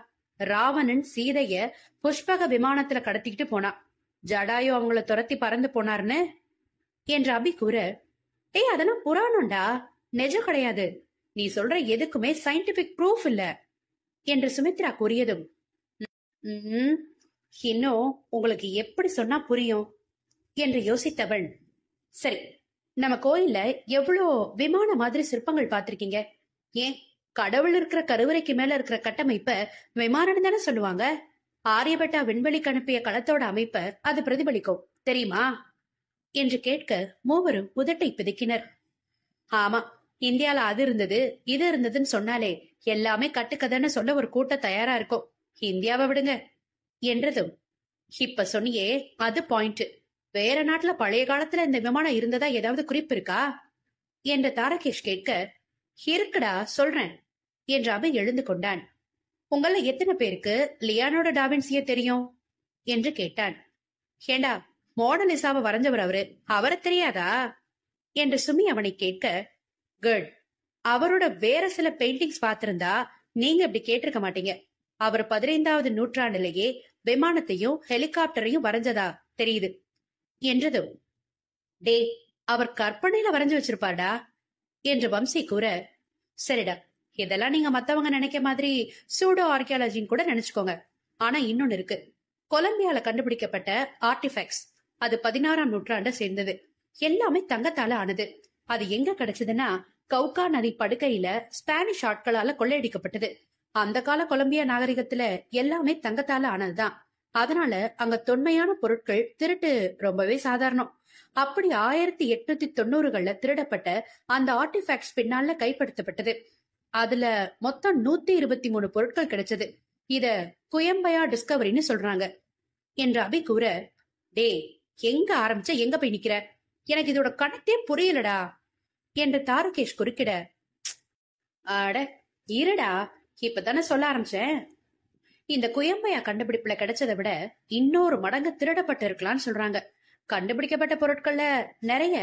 ராவணன் சீதைய புஷ்பக விமானத்துல கடத்திக்கிட்டு போனான், ஜடாயு அவங்கள துரத்தி பறந்து போனார்னு என்று அபி கூற, டேய், அதெல்லாம் புராணம்டா, நிஜம் கிடையாது. நீ சொல்ற எதுக்குமே சயின்டிபிக் ப்ரூஃப் இல்ல என்று சுமித்ரா கூறியதும், இன்னும் உங்களுக்கு எப்படி சொன்னா புரியும் என்று யோசித்தவள், சரி, நம்ம கோயில்ல எவ்வளோ விமான மாதிரி சிற்பங்கள் பார்த்திருக்கீங்க. ஏன், கடவுள் இருக்கிற கருவறைக்கு மேல இருக்கிற கட்டமைப்ப விமானம் தானே சொல்லுவாங்க. ஆரியபட்டா விண்வெளிக்கு அனுப்பிய களத்தோட அமைப்ப அது பிரதிபலிக்கும் தெரியுமா என்று கேட்க மூவரும் உதட்டை பிதுக்கினர். ஆமா, இந்தியால அது இருந்தது இது இருந்ததுன்னு சொன்னாலே எல்லாமே கட்டுக்கதைன்னு சொல்ல ஒரு கூட்டம் தயாரா இருக்கும். இந்தியாவை விடுங்க என்றதும், இப்ப சொன்னியே அது பாயிண்ட். வேற நாட்டுல பழைய காலத்துல இந்த விமானம் இருந்ததா ஏதாவது குறிப்பு இருக்கா என்று தாரகேஷ் கேட்க, இருக்குடா, சொல்றேன் என்று அவன் எழுந்து கொண்டான். உங்கள எத்தனை பேருக்கு லியானோட டாவின்சிய தெரியும் என்று கேட்டான். ஏண்டா, மோனலிசாவை வரைஞ்சவர் அவரை தெரியாதா என்று சுமி அவனை கேட்க, குட், அவரோட வேற சில பெயிண்டிங்ஸ் பார்த்திருந்தா நீங்க இப்படி கேட்டிருக்க மாட்டீங்க. அவர் 15வது நூற்றாண்டிலேயே விமானத்தையும் ஹெலிகாப்டரையும் வரைஞ்சதா தெரியுது என்றதும், டே, அவர் கற்பனையில வரைஞ்சு வச்சிருப்பார்டா என்று வம்சி கூற, சரிடா, இதெல்லாம் நீங்க மத்தவங்க நினைக்க மாதிரி சூடோ ஆர்கியாலஜின்னு கூட நினைச்சுக்கோங்க. ஆனா இன்னொன்னு இருக்கு. கொலம்பியால கண்டுபிடிக்கப்பட்ட ஆர்டிஃபேக்ட்ஸ் அது 16ஆம் நூற்றாண்டை சேர்ந்தது. எல்லாமே தங்கத்தால ஆனது. அது எங்க கிடைச்சதுன்னா கவுகா நதி படுக்கையில ஸ்பானிஷ் ஆட்களால கொள்ளையடிக்கப்பட்டது. அந்த கால கொலம்பியா நாகரிகத்துல எல்லாமே தங்கத்தால ஆனதுதான். அதனால அங்க தொன்மையான பொருட்கள் திருட்டு ரொம்பவே சாதாரணம். அப்படி 1890கள்ல திருடப்பட்ட அந்த ஆர்டிஃபேக்ட்ஸ் பின்னால கைப்படுத்தப்பட்டது. அதுல மொத்தம் 123 பொருட்கள் கிடைச்சது. இத குயம்பையா டிஸ்கவரின்னு சொல்றாங்க என்று அபி கூற, டே எங்க ஆரம்பிச்ச எங்க போய் நிக்கிற, எனக்கு இதோட கணக்கே புரியலடா என்று தாரகேஷ் குறுக்கிட, அட இருடா இப்பதானே சொல்ல ஆரம்பிச்சேன். இந்த குயம்பையா கண்டுபிடிப்புல கிடைச்சதை விட இன்னொரு மடங்கு திருடப்பட்டு இருக்கலாம்னு சொல்றாங்க. கண்டுபிடிக்கப்பட்ட பொருட்கள்ல நிறைய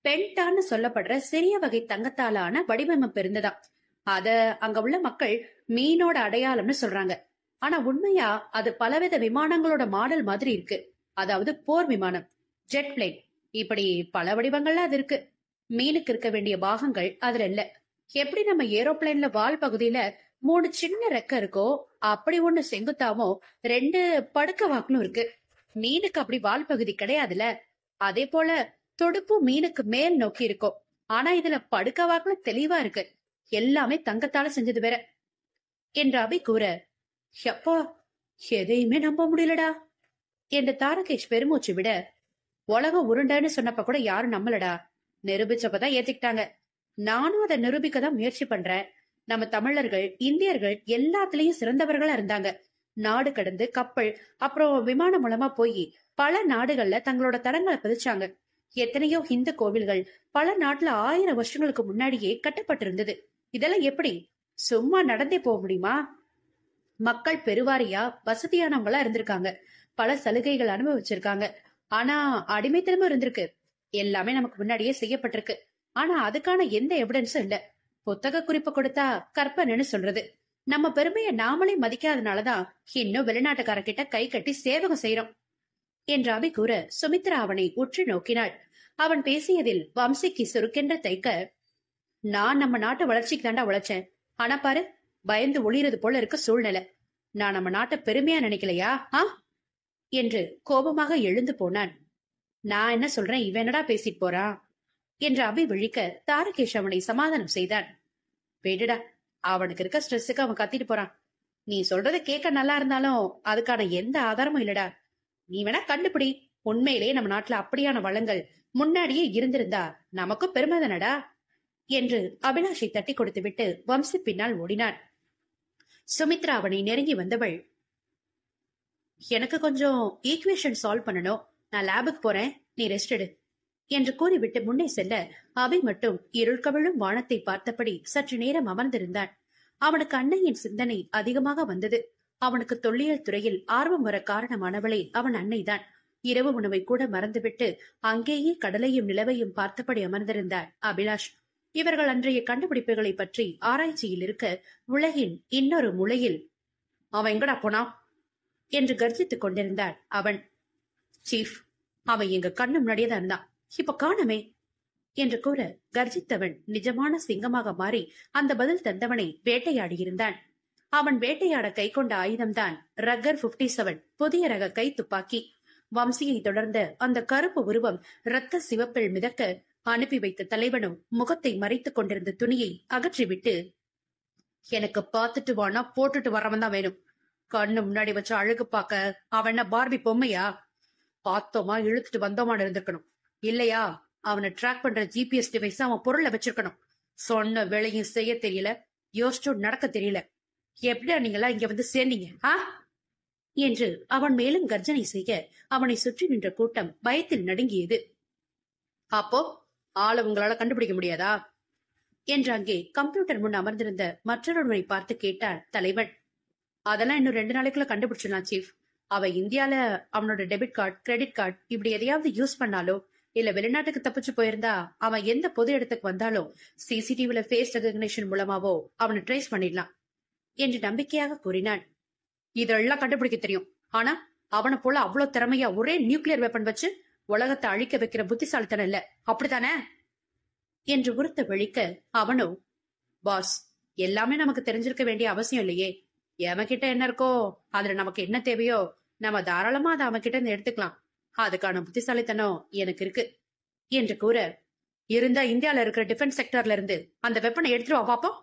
பென்டான்னு சொல்லப்படுற சிறிய வகை தங்கத்தாலான வடிவமைப்பு இருந்ததா. அத அங்க உள்ள மக்கள் மீனோட அடையாளம்னு சொல்றாங்க. ஆனா உண்மையா அது பலவித விமானங்களோட மாடல் மாதிரி இருக்கு. அதாவது போர் விமானம், ஜெட் பிளேன், இப்படி பல வடிவங்கள்ல அது இருக்கு. மீனுக்கு இருக்க வேண்டிய பாகங்கள் அதுல இல்ல. எப்படி நம்ம ஏரோப்ளேன்ல வால் பகுதியில 3 சின்ன ரெக்க இருக்கோ அப்படி ஒண்ணு செங்குத்தாவும் 2 படுக்க வாக்குலும் இருக்கு. மீனுக்கு அப்படி வால் பகுதி கிடையாதுல. அதே போல துடுப்பும் மீனுக்கு மேல் நோக்கி இருக்கும். ஆனா இதுல படுக்க வாக்குல தெளிவா இருக்கு. எல்லாமே தங்கத்தால செஞ்சது வேற என்று அபி கூற, எப்பா எதையுமே நம்ப முடியலடா என்று தாரகேஷ் பெருமூச்சு விட, உலகம் உருண்டைன்னு சொன்னப்ப கூட யாரும் நம்பலடா. நிரூபிச்சப்பதான் ஏத்துக்கிட்டாங்க. நானும் அதை நிரூபிக்கதான் முயற்சி பண்றேன். நம்ம தமிழர்கள், இந்தியர்கள் எல்லாத்துலயும் சிறந்தவர்களா இருந்தாங்க. நாடு கடந்து கப்பல் அப்புறம் விமானம் மூலமா போய் பல நாடுகள்ல தங்களோட தரங்களை பதிச்சாங்க. எத்தனையோ இந்து கோவில்கள் பல நாட்டுல 1000 வருஷங்களுக்கு முன்னாடியே கட்டப்பட்டிருந்தது. இதெல்லாம் எப்படி சும்மா நடந்தே போக முடியுமா? மக்கள் பெருவாரியா வசதியானவங்களா இருந்திருக்காங்க. பல சலுகைகள் அனுபவிச்சிருக்காங்க. ஆனா அடிமைத்தனமும் இருந்திருக்கு. எல்லாமே நமக்கு முன்னாடியே செய்யப்பட்டிருக்கு. ஆனா அதுக்கான எந்த எவிடன்ஸும் இல்ல. புத்தக குறிப்பு கொடுத்தா கற்பனைன்னு சொல்றது. நம்ம பெருமையை நாமளே மதிக்காதனாலதான் இன்னும் வெளிநாட்டுக்காரர்கிட்ட கை கட்டி சேவகம் செய்யறோம் என்று அபி கூற, சுமித்ரா அவனை உற்று நோக்கினாள். அவன் பேசியதில் வம்சிக்கு சுருக்கென்ற தைக்க, நான் நம்ம நாட்டு வளர்ச்சிக்கு தாண்டா உழைச்சேன். ஆனா பாரு, பயந்து ஒளிறது போல இருக்க சூழ்நிலை. நான் நம்ம நாட்டை பெருமையா நினைக்கலையா என்று கோபமாக எழுந்து போனான். நான் என்ன சொல்றேன், இவன் என்னடா பேசிட்டு போறான் என்று அபி விழிக்க தாரகேஷ் அவனை சமாதானம் செய்தான். விடுடா, அவனுக்கு இருக்க ஸ்ட்ரெஸ்ஸுக்கு அவன் கத்திட்டு போறான். நீ சொல்றத கேட்க நல்லா இருந்தாலும் அதுக்கான எந்த ஆதாரமும் இல்லடா. நீ வேணா கண்டுபிடி. உண்மையிலேயே நம்ம நாட்டுல அப்படியான வளங்கள் முன்னாடியே இருந்திருந்தா நமக்கும் பெருமை தானடா என்று அபிலாஷை தட்டி கொடுத்து விட்டு வம்சி பின்னால் ஓடினான். சுமித்ரா அவனை நெருங்கி வந்தவள், எனக்கு கொஞ்சம் ஈக்குவேஷன் சால்வ் பண்ணணும், நான் லேபுக்கு போறேன், நீ ரெஸ்ட் எடு என்று கூறிவிட்டு முன்னே செல்ல, அபி மட்டும் இருள் கவிழும் வானத்தை பார்த்தபடி சற்று நேரம் அமர்ந்திருந்தான். அவனுக்கு அன்னையின் சிந்தனை அதிகமாக வந்தது. அவனுக்கு தொல்லியல் துறையில் ஆர்வம் வர காரணமானவளே அவன் அன்னைதான். இரவு உணவை கூட மறந்துவிட்டு அங்கேயே கடலையும் நிலவையும் பார்த்தபடி அமர்ந்திருந்தார் அபிலாஷ். இவர்கள் அன்றைய கண்டுபிடிப்புகளை பற்றி ஆராய்ச்சியில் இருக்க உலகின் இன்னொரு மூலையில், அவன் எங்கடா போனா என்று கர்ஜித்துக் கொண்டிருந்தார் அவன். சீஃப், அவன் எங்க கண்ணு முன்னாடியேதான் இருந்தான், இப்ப காணமே என்று கூற கர்ஜித்தவன் நிஜமான சிங்கமாக மாறி அந்த பதில் தந்தவனை வேட்டையாடியிருந்தான். அவன் வேட்டையாட கை கொண்ட ஆயுதம்தான் ரக்கர் 57 புதிய ரக கை துப்பாக்கி. வம்சியை தொடர்ந்த அந்த கருப்பு உருவம் இரத்த சிவப்பில் மிதக்க, அனுப்பி வைத்த தலைவனும் முகத்தை மறைத்துக் கொண்டிருந்த துணியை அகற்றிவிட்டு, எனக்கு பார்த்துட்டு வானா போட்டுட்டு வரவன் தான் வேணும். கண்ணு முன்னாடி வச்சு அழகு பார்க்க அவன் என்ன பார்பி பொம்மையா? பார்த்தோமா இழுத்துட்டு வந்தோமான்னு இருந்திருக்கணும். இல்லையா அவனை ட்ராக் பண்ற ஜிபிஎஸ் டிவைஸ் அவன் பொருளை வச்சிருக்கணும். சொன்ன வேலையும் செய்ய தெரியல, யோசிச்சு நடக்க தெரியல. எப்படியா நீங்களா இங்க வந்து சேர்ந்தீங்க என்று அவன் மேலும் கர்ஜனை செய்ய, அவனை சுற்றி நின்ற கூட்டம் பயத்தில் நடுங்கியது. அப்போ ஆளை உங்களால கண்டுபிடிக்க முடியாதா என்று அங்கே கம்ப்யூட்டர் முன் அமர்ந்திருந்த மற்றொருவனை பார்த்து கேட்டார் தலைவன். அதெல்லாம் இன்னும் 2 நாளைக்குள்ள கண்டுபிடிச்சிடலாம் சீஃப். அவ இந்தியால அவனோட டெபிட் கார்டு, கிரெடிட் கார்டு இப்படி எதையாவது யூஸ் பண்ணாலோ, இல்ல வெளிநாட்டுக்கு தப்பிச்சு போயிருந்தா அவன் எந்த பொது இடத்துக்கு வந்தாலும் சிசிடிவில ஃபேஸ் ரெகக்னிஷன் மூலமாவோ அவனை ட்ரேஸ் பண்ணிடலாம் என்று நம்பிக்கையாக கூறினான். இதெல்லாம் கண்டுபிடிக்க தெரியும். ஆனா அவனை போல அவ்வளவு திறமையா ஒரே நியூக்ளியர் வெப்பன் வச்சு உலகத்தை அழிக்க வைக்கிற புத்திசாலித்தனம் இல்ல, அப்படித்தானே என்று உறுத்த விழிக்க, அவனோ, பாஸ், எல்லாமே நமக்கு தெரிஞ்சிருக்க வேண்டிய அவசியம் இல்லையே. எவன்கிட்ட என்ன இருக்கோ அதுல நமக்கு என்ன தேவையோ நம்ம தாராளமா அதை அவன்கிட்ட இருந்து எடுத்துக்கலாம். அதுக்கான புத்திசாலித்தனம் எனக்கு இருக்கு என்று கூற, இருந்தா இந்தியால இருக்கிற டிஃபென்ஸ் செக்டர்ல இருந்து அந்த வெப்பனை எடுத்துருவா பாப்போம்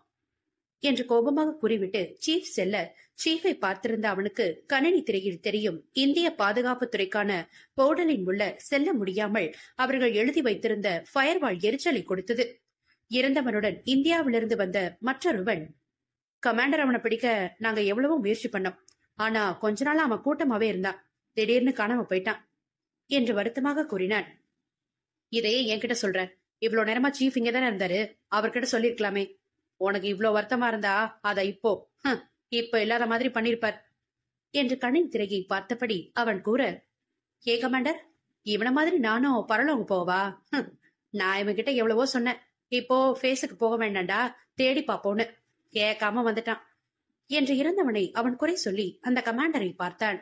என்று கோபமாக கூறிவிட்டு சீஃப் செல்ல, சீஃபை பார்த்திருந்த அவனுக்கு கணினி திரையில் தெரியும் இந்திய பாதுகாப்பு துறைக்கான போர்டலின் உள்ள செல்ல முடியாமல் அவர்கள் எழுதி வைத்திருந்த ஃபயர்வால் எரிச்சலை கொடுத்தது. இறந்தவனுடன் இந்தியாவிலிருந்து வந்த மற்றொருவன், கமாண்டர் அவனை பிடிக்க நாங்க எவ்வளவோ முயற்சி பண்ணோம். ஆனா கொஞ்ச நாளா அவன் கூட்டமாவே இருந்தான். திடீர்னு காணாம போயிட்டான் என்று வருத்தமாக கூறினான். இதையே என்கிட்ட சொல்ற? இவ்வளவு நேரமா சீஃப் இங்கதானே இருந்தாரு, அவர்கிட்ட சொல்லிருக்கலாமே. உனக்கு இவ்வளவு வருத்தமா இருந்தா அத இப்ப இல்லாத மாதிரி பண்ணிருப்பார் என்று கண்ணின் திரையை பார்த்தபடி அவன் கூற, ஏ கமாண்டர், இவன மாதிரி நானும் பரலோகம் போவா? நான் இவன் கிட்ட எவ்வளவோ சொன்னேன், இப்போ ஃபேஸுக்கு போக வேண்டாண்டா, தேடி பாப்போன்னு. கேட்காம வந்துட்டான் என்று இருந்தவனை அவன் குறை சொல்லி அந்த கமாண்டரை பார்த்தான்.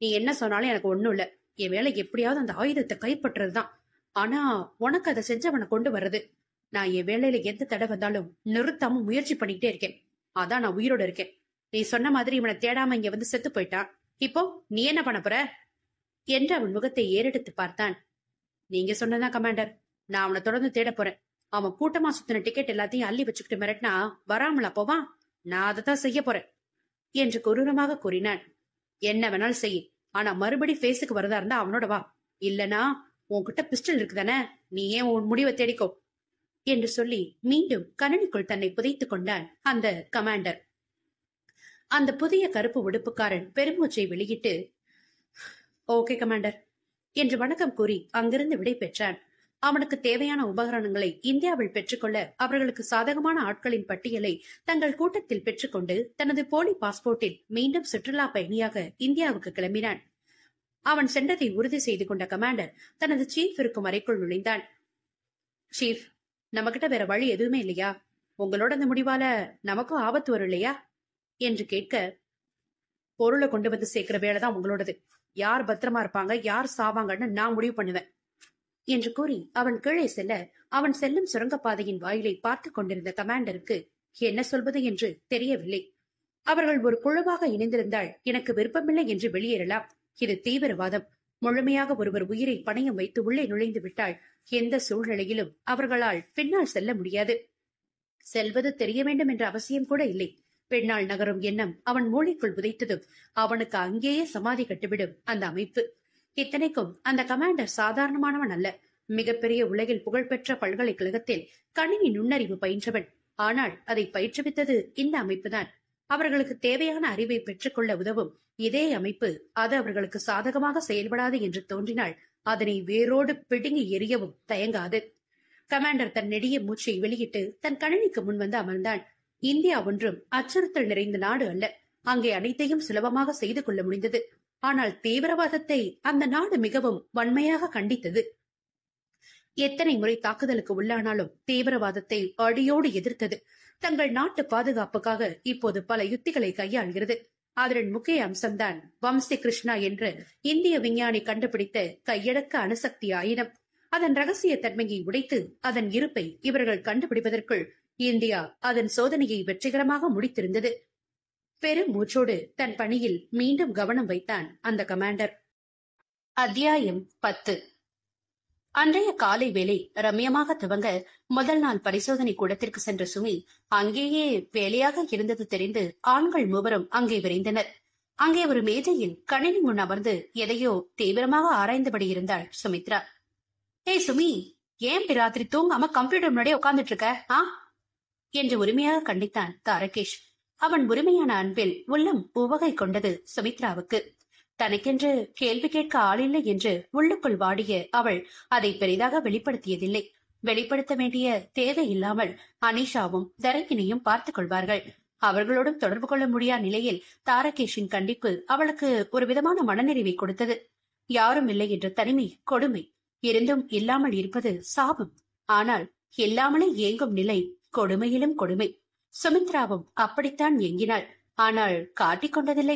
நீ என்ன சொன்னாலும் எனக்கு ஒண்ணும் இல்ல, என் வேலை எப்படியாவது அந்த ஆயுதத்தை கைப்பற்றுறதுதான். ஆனா உனக்கு அதை செஞ்சவனை கொண்டு வர்றது. நான் என் வேலையில எந்த தடை வந்தாலும் நிறுத்தாம முயற்சி பண்ணிக்கிட்டே இருக்கேன். அதான் நான் உயிரோட இருக்கேன். நீ சொன்ன மாதிரி இவனை தேடாம இங்க வந்து செத்து போயிட்டான். இப்போ நீ என்ன பண்ண போற என்று அவன் முகத்தை ஏறெடுத்து பார்த்தான். நீங்க சொன்னதான் கமாண்டர், நான் அவனை தொடர்ந்து தேட போறேன். அவன் கூட்டமா சுத்தின டிக்கெட் எல்லாத்தையும் அள்ளி வச்சுக்கிட்டு மிரட்டினா வராமலா போவான்? நான் அதைத்தான் செய்ய போறேன் என்று கொடூரமாக கூறினான். என்ன வேணாலும் செய், ஆனா மறுபடி ஃபேஸுக்கு வரதா இருந்தா அவனோட வா. இல்லனா உன்கிட்ட பிஸ்டல் இருக்குதானே, நீ ஏன் உன் முடிவை தேடிக்கோ என்று சொல்லி மீண்டும் கணனிக்குள் தன்னை புதைத்துக் கொண்டான் அந்த கமாண்டர். அந்த புதிய கருப்பு உடுப்புக்காரன் பெருமூச்சை வெளியிட்டு, ஓகே கமாண்டர் என்று வணக்கம் கூறி அங்கிருந்து விடை பெற்றான். அவனுக்கு தேவையான உபகரணங்களை இந்தியாவில் பெற்றுக்கொள்ள அவர்களுக்கு சாதகமான ஆட்களின் பட்டியலை தங்கள் கூட்டத்தில் பெற்றுக்கொண்டு தனது போலி பாஸ்போர்ட்டில் மீண்டும் சுற்றுலா பயணியாக இந்தியாவுக்கு கிளம்பினான். அவன் சென்றதை உறுதி செய்து கொண்ட கமாண்டர் தனது சீஃப் இருக்கும் அறைக்குள் நுழைந்தான். சீஃப், நம்ம கிட்ட வேற வழி எதுவுமே இல்லையா? உங்களோட அந்த முடிவால நமக்கும் ஆபத்து வரும் இல்லையா என்று கேட்க, பொருளை கொண்டு வந்து சேர்க்கிற வேலைதான் உங்களோடது. யார் பத்திரமா இருப்பாங்க, யார் சாவாங்கன்னு நான் முடிவு பண்ணுவேன் என்று கூறி அவன் கீழே செல்ல, அவன் செல்லும் சுரங்கப்பாதையின் வாயிலை பார்த்து கொண்டிருந்த கமாண்டருக்கு என்ன சொல்வது என்று தெரியவில்லை. அவர்கள் ஒரு குழுவாக இணைந்திருந்தால் எனக்கு விருப்பமில்லை என்று வெளியேறலாம். இது தீவிரவாதம். முழுமையாக ஒருவர் உயிரை பணயம் வைத்து உள்ளே நுழைந்து விட்டால் எந்த சூழ்நிலையிலும் அவர்களால் பின்னால் செல்ல முடியாது. செல்வது தெரிய வேண்டும் என்ற அவசியம் கூட இல்லை. பின்னால் நகரும் எண்ணம் அவன் மூளைக்குள் புதைத்ததும் அவனுக்கு அங்கேயே சமாதி கட்டிவிடும் அந்த அமைப்பு. இத்தனைக்கும் அந்த கமாண்டர் சாதாரணமானவன் அல்ல. மிகப்பெரிய உலகில் புகழ்பெற்ற பல்கலைக்கழகத்தில் கணினி நுண்ணறிவு பயின்றவன். ஆனால் அதை பயிற்றுவித்தது இந்த அமைப்புதான். அவர்களுக்கு தேவையான அறிவை பெற்றுக்கொள்ள உதவும் இதே அமைப்பு அது அவர்களுக்கு சாதகமாக செயல்படாது என்று தோன்றினால் அதனை வேரோடு பிடுங்கி எறியவும் தயங்காது. கமாண்டர் தன் நெடிய மூச்சை வெளியிட்டு தன் கணினிக்கு முன் வந்து அமர்ந்தான். இந்தியா ஒன்றும் அச்சுறுத்தல் நிறைந்த நாடு அல்ல. அங்கே அனைத்தையும் சுலபமாக செய்து கொள்ள முடிந்தது. ஆனால் தீவிரவாதத்தை அந்த நாடு மிகவும் வன்மையாக கண்டித்தது. எத்தனை முறை தாக்குதலுக்கு உள்ளானாலும் தீவிரவாதத்தை அடியோடு எதிர்த்தது. தங்கள் நாட்டு பாதுகாப்புக்காக இப்போது பல யுத்திகளை கையாள்கிறது. அதன் முக்கிய அம்சம்தான் வம்சி கிருஷ்ணா என்ற இந்திய விஞ்ஞானி கண்டுபிடித்த கையடக்க அணுசக்தி ஆயுதம். அதன் ரகசிய தன்மையை உடைத்து அதன் இருப்பை இவர்கள் கண்டுபிடிப்பதற்குள் இந்தியா அதன் சோதனையை வெற்றிகரமாக முடித்திருந்தது. பெரும் மூச்சோடு தன் பணியில் மீண்டும் கவனம் வைத்தான் அந்த கமாண்டர். அத்தியாயம் 10. அன்றைய காலை வேளை ரம்யமாக துவங்க முதல் நாள் பரிசோதனை கூடத்திற்கு சென்ற சுமி அங்கேயே வேலையாக இருந்தது தெரிந்து ஆண்கள் மூவரும் அங்கே விரைந்தனர். அங்கே ஒரு மேஜையில் கணினி முன் அமர்ந்து எதையோ தீவிரமாக ஆராய்ந்தபடி இருந்தாள் சுமித்ரா. ஏய் சுமி, ஏன் ராத்திரி தூங்காம கம்ப்யூட்டர் முன்னாடியே உட்கார்ந்துட்டு இருக்க என்று உரிமையாக கண்டித்தான் தாரகேஷ். அவன் உரிமையான அன்பில் உள்ளம் உவகை கொண்டது சுமித்ராவுக்கு. தனக்கென்று கேள்வி கேட்க ஆளில்லை என்று உள்ளுக்குள் வாடிய அவள் அதை பெரிதாக வெளிப்படுத்தியதில்லை. வெளிப்படுத்த வேண்டிய தேவை இல்லாமல் அனிஷாவும் தரங்கினியும் பார்த்துக் கொள்வார்கள். அவர்களோடும் தொடர்பு கொள்ள முடியாத நிலையில் தாரகேஷின் கண்டிப்பு அவளுக்கு ஒரு விதமான மனநிறைவை கொடுத்தது. யாரும் இல்லை என்ற தனிமை கொடுமை. இருந்தும் இல்லாமல் இருப்பது சாபம். ஆனால் இல்லாமலே ஏங்கும் நிலை கொடுமையிலும் கொடுமை. சுமித்ராவும் அப்படித்தான் ஏங்கினாள். ஆனால் காட்டிக் கொண்டதில்லை.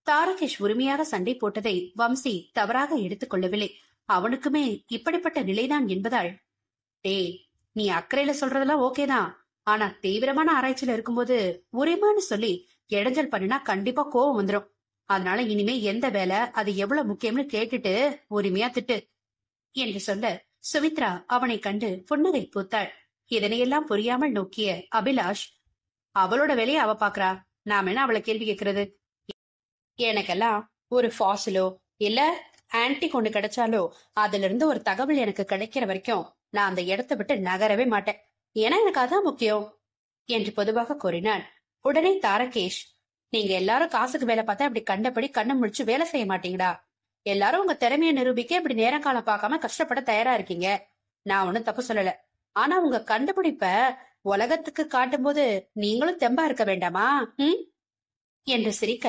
தாரகேஷ் உரிமையாக சண்டை போட்டதை வம்சி தவறாக எடுத்துக் கொள்ளவில்லை. அவனுக்குமே இப்படிப்பட்ட நிலைதான் என்பதால், டேய், நீ அக்கறையில சொல்றதெல்லாம் ஓகேதான். ஆனா தீவிரமான ஆராய்ச்சியில இருக்கும்போது உரிமைன்னு சொல்லி இடைஞ்சல் பண்ணினா கண்டிப்பா கோவம் வந்துடும். அதனால இனிமே எந்த வேலை, அது எவ்வளவு முக்கியம்னு கேட்டுட்டு உரிமையா திட்டு என்று சொல்ல சுமித்ரா அவனை கண்டு புன்னகை பூத்தாள். இதனையெல்லாம் புரியாமல் நோக்கிய அபிலாஷ், அவளோட வேலையை அவ பாக்குறா, நாம என்ன அவளை கேள்வி கேட்கறது? எனக்கெல்லாம் ஒரு ஃபாசிலோ இல்ல ஆன்டி கொண்டு கிடைச்சாலோ அதுல இருந்து ஒரு தகவல் எனக்கு கிடைக்கிற வரைக்கும் நான் அந்த இடத்தை விட்டு நகரவே மாட்டேன். ஏன்னா எனக்கு அதான் முக்கியம் என்று பொதுவாக கூறினான். உடனே தாரகேஷ், நீங்க எல்லாரும் காசுக்கு வேலை பார்த்தா இப்படி கண்டபடி கண்ணை முழிச்சு வேலை செய்ய மாட்டீங்கடா. எல்லாரும் உங்க திறமையை நிரூபிக்க இப்படி நேரம் காலம் பார்க்காம கஷ்டப்பட தயாரா இருக்கீங்க. நான் ஒண்ணும் தப்பு சொல்லல. ஆனா உங்க கண்டுபிடிப்ப உலகத்துக்கு காட்டும் போது நீங்களும் தெம்பா இருக்க வேண்டாமா? என்று சிரிக்க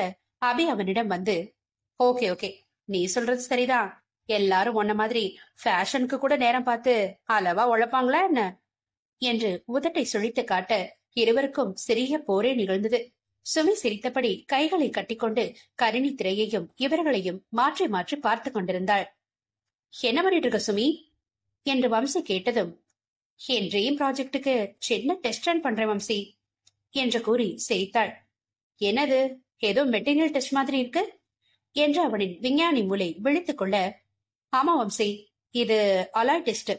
அபி அவனிடம் வந்து, ஓகே ஓகே, நீ சொல்றது சரிதான். எல்லாரும் உன்ன மாதிரி ஃபேஷனுக்கு கூட நேரம் பார்த்து அளவா உழைப்பாங்களா என்ன என்று உதட்டை சுழித்து காட்ட இருவருக்கும் சிறிய போரே நிகழ்ந்தது. சுமி சிரித்தபடி கைகளை கட்டிக்கொண்டு கரிணி திரையையும் இவர்களையும் மாற்றி மாற்றி பார்த்து கொண்டிருந்தாள். என்ன பண்ணிட்டு இருக்க சுமி என்று வம்சி கேட்டதும், என் ட்ரீம் ப்ராஜெக்டுக்கு சின்ன டெஸ்ட் ரன் பண்றேன் வம்சி என்று கூறி சிரித்தாள். என்னது, ஏதோ மெட்டீரியல் டெஸ்ட் மாதிரி இருக்கு என்று அவனின் விஞ்ஞானி மூளை விழித்துக் கொள்ள, ஆமா வம்சி, இது அலாய் டெஸ்ட்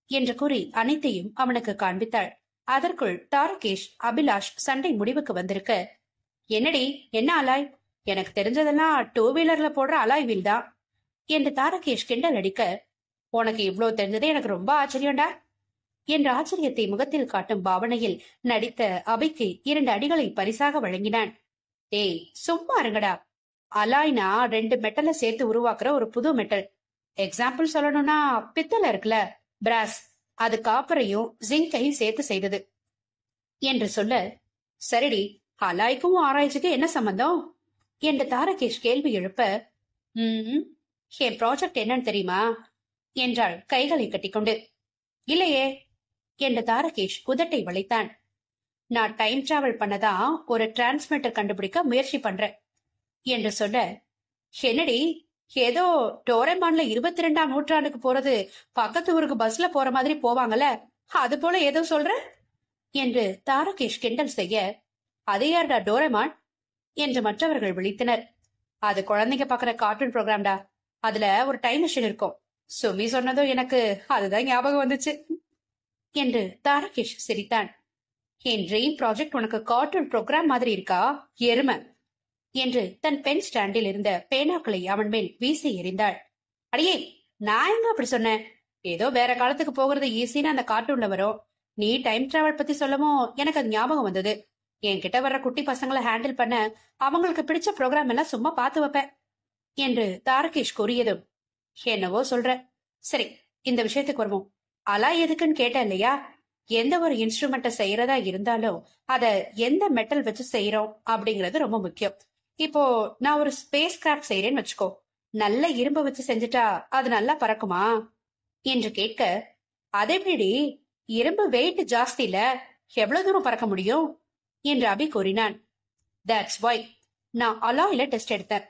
என்று கூறி அனைத்தையும் அவனுக்கு காண்பித்தாள். அதற்குள் தாரகேஷ் அபிலாஷ் சண்டை முடிவுக்கு வந்திருக்க, என்னடி என்ன அலாய்? எனக்கு தெரிஞ்சதெல்லாம் 2 வீலர்ல போடுற அலாய் வீல் தான் என்று தாரகேஷ் கிண்டல் அடிக்க, உனக்கு இவ்வளவு தெரிஞ்சதே எனக்கு ரொம்ப ஆச்சரியம்டா என்ற ஆச்சரியத்தை முகத்தில் காட்டும் பாவனையில் நடித்த அபிக்கு 2 அடிகளை பரிசாக வழங்கினான். ஏய் சும்மா இருங்கடா, அலாய்னா 2 மெட்டலை சேர்த்து உருவாக்குற ஒரு புது மெட்டல். எக்ஸாம்பிள் சொல்லணும்னா பித்தளை இருக்குல்ல, பிராஸ், அது காப்பரையும் ஜிங்கையும் சேர்த்து செய்தது என்று சொல்ல, சரிடி, அலாய்க்கும் ஆராய்ச்சிக்கு என்ன சம்பந்தம் என்று தாரகேஷ் கேள்வி எழுப்ப, என் ப்ராஜெக்ட் என்னன்னு தெரியுமா என்றாள் கைகளை கட்டிக்கொண்டு. இல்லையே என்று தாரகேஷ் உதட்டை வளைத்தான். நான் டைம் டிராவல் பண்ணதான் ஒரு டிரான்ஸ்மிட்டர் கண்டுபிடிக்க முயற்சி பண்றேன் என்று சொல்ல, என்னடி ஏதோ டோரேமான்ல 22ஆம் நூற்றாண்டுக்கு போறது பக்கத்து ஊருக்கு பஸ்ல போற மாதிரி போவாங்கல்ல, அது போல ஏதோ சொல்ற என்று தாரகேஷ் கிண்டல் செய்ய, அதே யார்டா டோரேமான் என்று மற்றவர்கள் விழித்தனர். அது குழந்தைங்க பாக்குற கார்ட்டூன் ப்ரோக்ராம்டா, அதுல ஒரு டைம் மிஷின் இருக்கும். சுமி சொன்னதும் எனக்கு அதுதான் ஞாபகம் வந்துச்சு என்று தாரகேஷ் சிரித்தான். என் ட்ரீம் ப்ராஜெக்ட் உனக்கு கார்ட்டூன் ப்ரோக்ராம் மாதிரி இருக்கா எருமை என்று தன் பென் ஸ்டாண்டில் இருந்த பேனாக்களை அவன் மேல் வீசி எறிந்தாள். அடியே, நான் எங்க அப்படி சொன்னேன்? ஏதோ வேற காலத்துக்கு போகிறது ஈஸின்னு அந்த கார்ட்டூன்ல வரும். நீ டைம் டிராவல் பத்தி சொல்லவும் எனக்கு அது ஞாபகம் வந்தது. என்கிட்ட வர்ற குட்டி பசங்களை ஹேண்டில் பண்ண அவங்களுக்கு பிடிச்ச ப்ரோக்ராம் எல்லாம் சும்மா பார்த்து வைப்பேன் என்று தாரகேஷ் கூறியதும், என்னவோ சொல்ற, சரி இந்த விஷயத்துக்கு வருவோம். அலாய் எதுக்குன்னு கேட்ட இல்லையா? எந்த ஒரு இன்ஸ்ட்ருமெண்ட்டை செய்யறதா இருந்தாலும் அத எந்த மெட்டல் வச்சு செய்யறோம் அப்படிங்கறது ரொம்ப முக்கியம். இப்போ நான் ஒரு ஸ்பேஸ் கிராஃப்ட் செய்யறேன்னு வச்சுக்கோ, நல்ல இரும்பை வச்சு செஞ்சுட்டா அது நல்லா பறக்குமா என்று கேட்க, அதே எப்படி, இரும்பு வெயிட் ஜாஸ்தி இல்ல, எவ்வளவு தூரம் பறக்க முடியும் என்று அபி கூறினான். தட்ஸ் வை நான் அலாயில டெஸ்ட் எடுத்தேன்.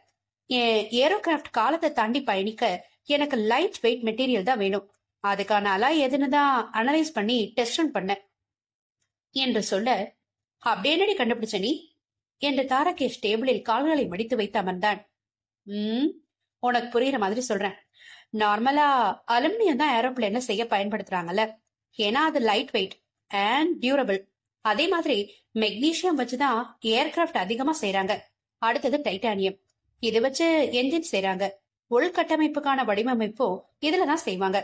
என் ஏரோகிராஃப்ட் காலத்தை தாண்டி பயணிக்க எனக்கு லைட் வெயிட் மெட்டீரியல் தான் வேணும். அதுக்கான அலாய் எதுன்னு தான் அனலைஸ் பண்ணி டெஸ்ட் ரன் பண்ணேன் என்று சொல்ல, அப்படியே என்னடி கண்டுபிடிச்ச நீ என்று தாரகேஷ் டேபிளில் கால்களை மடித்து வைத்து அமர்ந்தான். உனக்கு புரியுற மாதிரி சொல்றேன். நார்மலா அலுமினியம் தான் ஏரோப்ளேன செய்ய பயன்படுத்துறாங்கல்ல, ஏன்னா அது லைட் வெயிட் அண்ட் டியூரபிள். அதே மாதிரி மெக்னீசியம் வச்சுதான் ஏர்கிராஃப்ட் அதிகமா செய்யறாங்க. அடுத்தது டைட்டானியம், இது வச்சு என்ஜின் செய்யறாங்க. உள்கட்டமைப்புக்கான வடிவமைப்போ இதுலதான் செய்வாங்க.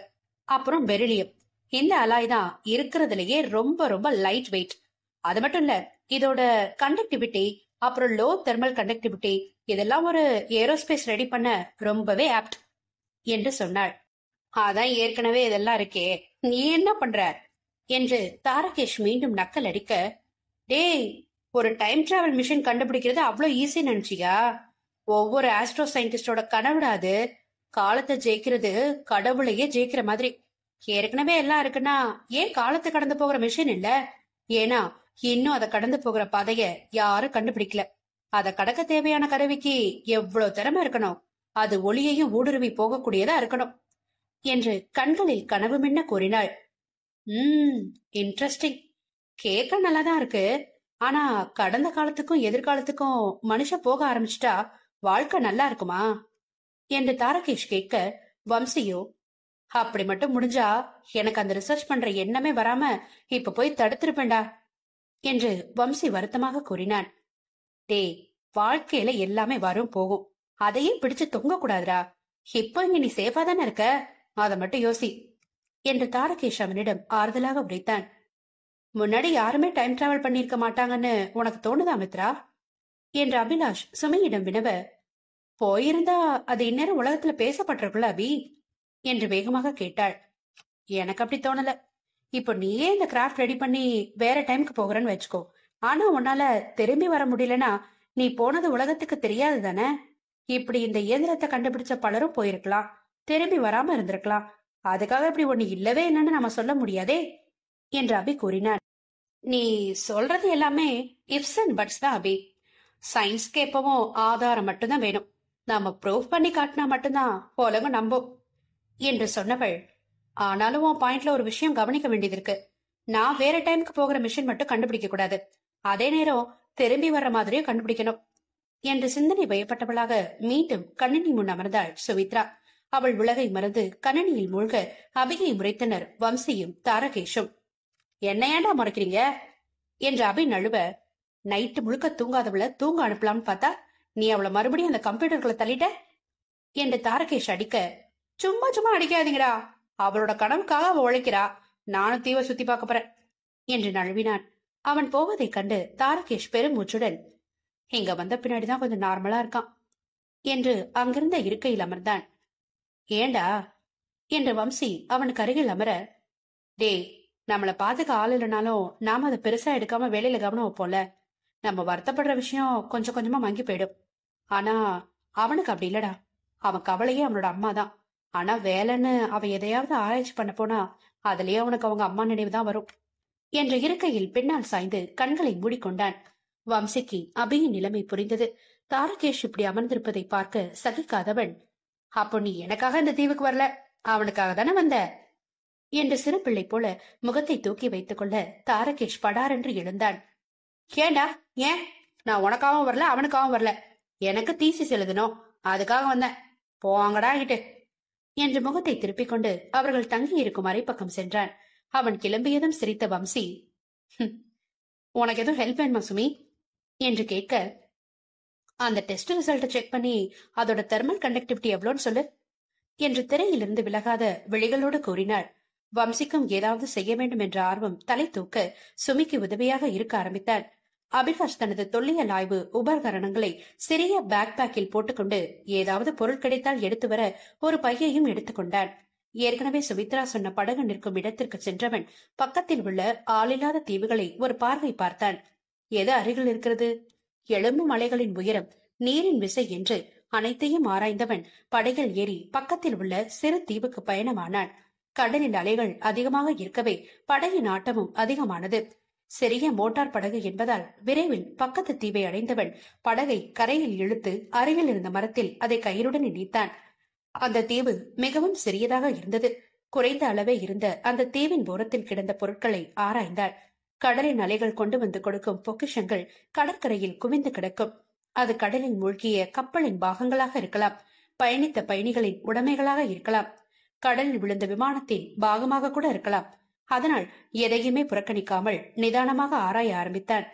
அப்புறம் பெரிலியம், இந்த அலாய் தான் இருக்கிறதுலயே ரொம்ப ரொம்ப லைட் வெயிட். அது மட்டும் இல்ல, இதோட கண்டக்டிவிட்டி, அப்புறம் லோ தெர்மல் கண்டக்டிவிட்டி, இதெல்லாம் ஒரு ஏரோஸ்பேஸ் ரெடி பண்ண ரொம்பவே ஆப்ட் என்று சொன்னாள். அதான் ஏற்கனவே இதெல்லாம் இருக்கே, நீ என்ன பண்ற என்று தாரகேஷ் மீண்டும் நக்கல் அடிக்க, டேய், ஒரு டைம் டிராவல் மிஷின் கண்டுபிடிக்கிறது அவ்வளவு ஈஸி நினைச்சியா? ஒவ்வொரு ஆஸ்ட்ரோ சயின்டிஸ்டோட கனவுடாது. காலத்தை ஜெயிக்கிறது கடவுளையே ஜெயிக்கிற மாதிரி. ஏற்கனவே எல்லாம் இருக்குன்னா ஏன் காலத்தை கடந்து போகிற மிஷின் இல்ல? ஏன்னா இன்னும் அதை கடந்து போகிற பாதைய யாரும் கண்டுபிடிக்கல. அதை கடக்க தேவையான கருவிக்கு எவ்வளவு திறமை இருக்கணும், அது ஒளியையும் ஊடுருவி போகக்கூடியதா இருக்கணும் என்று கண்களில் கனவு மின்ன கூறினாள். இன்ட்ரெஸ்டிங், கேட்க நல்லாதான் இருக்கு. ஆனா கடந்த காலத்துக்கும் எதிர்காலத்துக்கும் மனுஷன் போக ஆரம்பிச்சிட்டா வாழ்க்கை நல்லா இருக்குமா என்று தாரகேஷ் கேட்க, வம்சியோ, அப்படி மட்டும் முடிஞ்சா எனக்கு அந்த ரிசர்ச் பண்ற எண்ணமே வராம இப்ப போய் தடுத்திருப்பேன்டா என்று வம்சி வருத்தமாக கூறினான். டேய், வாழ்க்கையில எல்லாமே வரும் போகும், அதையே பிடிச்சு தொங்க கூடாதுரா. இப்போ இங்க நீ சேஃபா தானே இருக்க, அதை மட்டும் யோசி என்று தாரகேஷ் அவனிடம் ஆறுதலாக உரைத்தான். முன்னாடி யாருமே டைம் டிராவல் பண்ணிருக்க மாட்டாங்கன்னு உனக்கு தோணுதா மித்ரா என்று அபிலாஷ் சுமையிடம் வினவ, போயிருந்தா அது இந்நேரம் உலகத்துல பேசப்பட்டிருக்குல்ல அபி என்று வேகமாக கேட்டாள். எனக்கு அப்படி தோணல. இப்போ நீயே இந்த கிராஃப்ட் ரெடி பண்ணி வேற டைமுக்கு போகிறன்னு வச்சுக்கோ. ஆனா உன்னால திரும்பி வர முடியலன்னா நீ போனது உலகத்துக்கு தெரியாது தானே. இப்படி இந்த இயந்திரத்தை கண்டுபிடிச்ச பலரும் போயிருக்கலாம், திரும்பி வராம இருந்திருக்கலாம். அதுக்காக இப்படி ஒண்ணு இல்லவே இல்லைன்னு நம்ம சொல்ல முடியாதே என்று அபி கூறினார். நீ சொல்றது எல்லாமே இஃப்ஸ் அண்ட் பட்ஸ் தான் அபி. சயின்ஸ்க்கு எப்பவும் ஆதாரம் மட்டும்தான் வேணும். நாம ப்ரூவ் பண்ணி காட்டினா மட்டும்தான் உலகம் நம்பும் என்று சொன்னவள், ஆனாலும் உன் பாயிண்ட்ல ஒரு விஷயம் கவனிக்க வேண்டியது இருக்கு. நான் வேற டைமுக்கு போகிற மிஷின் மட்டும் கண்டுபிடிக்க கூடாது, அதே நேரம் திரும்பி வர்ற மாதிரியும் கண்டுபிடிக்கணும் என்று சிந்தனை பயப்பட்டவளாக மீண்டும் கணினி முன் அமர்ந்தாள் சுமித்ரா. அவள் உலகை மறந்து கணினியில் மூழ்க அபியை முறைத்தனர் வம்சியும் தாரகேஷும். என்ன ஏண்டா முறைக்கிறீங்க என்று அபி நழுவ, நைட்டு முழுக்க தூங்காதவள தூங்க அனுப்பலாம்னு பார்த்தா நீ அவளை மறுபடியும் அந்த கம்ப்யூட்டர்களை தள்ளிட்ட என்று தாரகேஷ் அடிக்க, சும்மா சும்மா அடிக்காதீங்கடா, அவளோட கனவுக்காக அவ உழைக்கிறா, நானும் தீவை சுத்தி பார்க்க போறேன் என்று நழுவினான். அவன் போவதைக் கண்டு தாரகேஷ் பெருமூச்சுடன், இங்க வந்த பின்னாடிதான் கொஞ்சம் நார்மலா இருக்கான் என்று அங்கிருந்த இருக்கையில் அமர்ந்தான். ஏண்டா என்று வம்சி அவனுக்கு அருகில் அமர, டேய், நம்மள பாத்துக்க ஆள் இல்லைனாலும் நாம அதை பெருசா எடுக்காம வேலையில கவனம் வைப்போம்ல. நம்ம வருத்தப்படுற விஷயம் கொஞ்சம் கொஞ்சமா மங்கி போயிடும். ஆனா அவனுக்கு அப்படி இல்லடா. அவன் கவலையே அவனோட அம்மா தான். ஆனா வேலைன்னு அவன் எதையாவது ஆராய்ச்சி பண்ண போனா அதுலயே அவனுக்கு அவங்க அம்மா நினைவுதான் வரும் என்ற இருக்கையில் பின்னால் சாய்ந்து கண்களை மூடிக்கொண்டான். வம்சிக்கு அபியின் நிலைமை புரிந்தது. தாரகேஷ் இப்படி அமர்ந்திருப்பதை பார்க்க சகிக்காதவன், அப்போ நீ எனக்காக இந்த தீவுக்கு வரல, அவனுக்காக தானே வந்த என்று சிறு பிள்ளை போல முகத்தை தூக்கி வைத்துக் கொள்ள தாரகேஷ் படாரென்று எழுந்தான். ஏண்டா, ஏன்? நான் உனக்காகவும் வரல, அவனுக்காகவும் வரல. எனக்கு தீசிஸ் எழுதணும், அதுக்காக வந்தேன். போவாங்கடா கிட்டு என்று முகத்தை திருப்பிக் கொண்டு அவர்கள் தங்கி இருக்கும் அரைப்பக்கம் சென்றான். அவன் கிளம்பியதும் சிரித்த வம்சி, உனக்கு எதுவும் ஹெல்ப் வேணுமா சுமி என்று கேட்க, அந்த டெஸ்ட் ரிசல்ட் செக் பண்ணி அதோட தெர்மல் கண்டக்டிவிட்டி எவ்வளோன்னு சொல்லு என்று திரையிலிருந்து விலகாத விழிகளோடு கூறினாள். வம்சிக்கும் ஏதாவது செய்ய வேண்டும் என்ற ஆர்வம் தலை தூக்க சுமிக்கு உதவியாக இருக்க ஆரம்பித்தான். அபிலாஷ் தனது தொல்லியல் ஆய்வு உபகரணங்களை சிறிய பேக் பேக்கில் போட்டுக்கொண்டு ஏதாவது பொருள் கிடைத்தால் எடுத்து வர ஒரு பையையும் எடுத்துக்கொண்டான். ஏற்கனவே சுமித்ரா சொன்ன படகு நிற்கும் இடத்திற்கு சென்றவன் பக்கத்தில் உள்ள ஆளில்லாத தீவுகளை ஒரு பார்வை பார்த்தான். எது அருகில் இருக்கிறது? எழும்பும் அலைகளின் உயரம், நீரின் விசை என்று அனைத்தையும் ஆராய்ந்தவன் படகில் ஏறி பக்கத்தில் உள்ள சிறு தீவுக்கு பயணமானான். கடலின் அலைகள் அதிகமாக இருக்கவே படகின் ஆட்டமும் அதிகமானது. சிறிய மோட்டார் படகு என்பதால் விரைவில் பக்கத்து தீவை அடைந்தவன் படகை கரையில் இழுத்து அருகில் இருந்த மரத்தில் அதை கயிறுடன் இணைத்தான். அந்த தீவு மிகவும் சிறியதாக இருந்தது. குறைந்த அளவே இருந்த அந்த தீவின் ஓரத்தில் கிடந்த பொருட்களை ஆராய்ந்தாள். கடலின் அலைகள் கொண்டு வந்து கொடுக்கும் பொக்கிஷங்கள் கடற்கரையில் குவிந்து கிடக்கும். அது கடலில் மூழ்கிய கப்பலின் பாகங்களாக இருக்கலாம், பயணித்த பயணிகளின் உடைமைகளாக இருக்கலாம், கடலில் விழுந்த விமானத்தின் பாகமாக கூட இருக்கலாம். அதனால் எதையுமே புறக்கணிக்காமல் நிதானமாக ஆராய ஆரம்பித்தான்.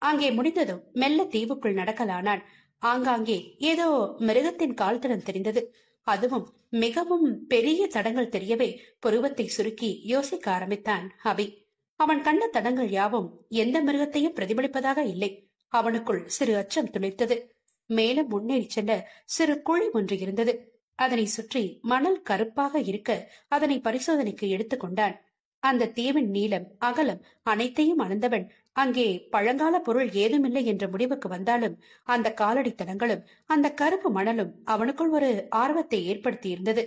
அங்கே முடிந்ததும் மெல்ல தீவுக்குள் நடக்கலானான். ஆங்காங்கே ஏதோ மிருகத்தின் கால்தடம் தெரிந்தது. அதுவும் மிகவும் பெரிய தடங்கள் தெரியவே புருவத்தை சுருக்கி யோசிக்க ஆரம்பித்தான் அபி. அவன் கண்ட தடங்கள் யாவும் எந்த மிருகத்தையும் பிரதிபலிப்பதாக இல்லை. அவனுக்குள் சிறு அச்சம் துளைத்தது. மேலும் முன்னேறி செல்ல சிறு குழி ஒன்று இருந்தது. அதனை சுற்றி மணல் கருப்பாக இருக்க அதனை பரிசோதனைக்கு எடுத்துக்கொண்டான். அந்த தீவின் நீளம் அகலம் அனைத்தையும் அளந்தவன் அங்கே பழங்கால பொருள் ஏதுமில்லை என்ற முடிவுக்கு வந்தாலும் அந்த காலடி தடங்களும் அந்த கருப்பு மணலும் அவனுக்குள் ஒரு ஆர்வத்தை ஏற்படுத்தி இருந்தது.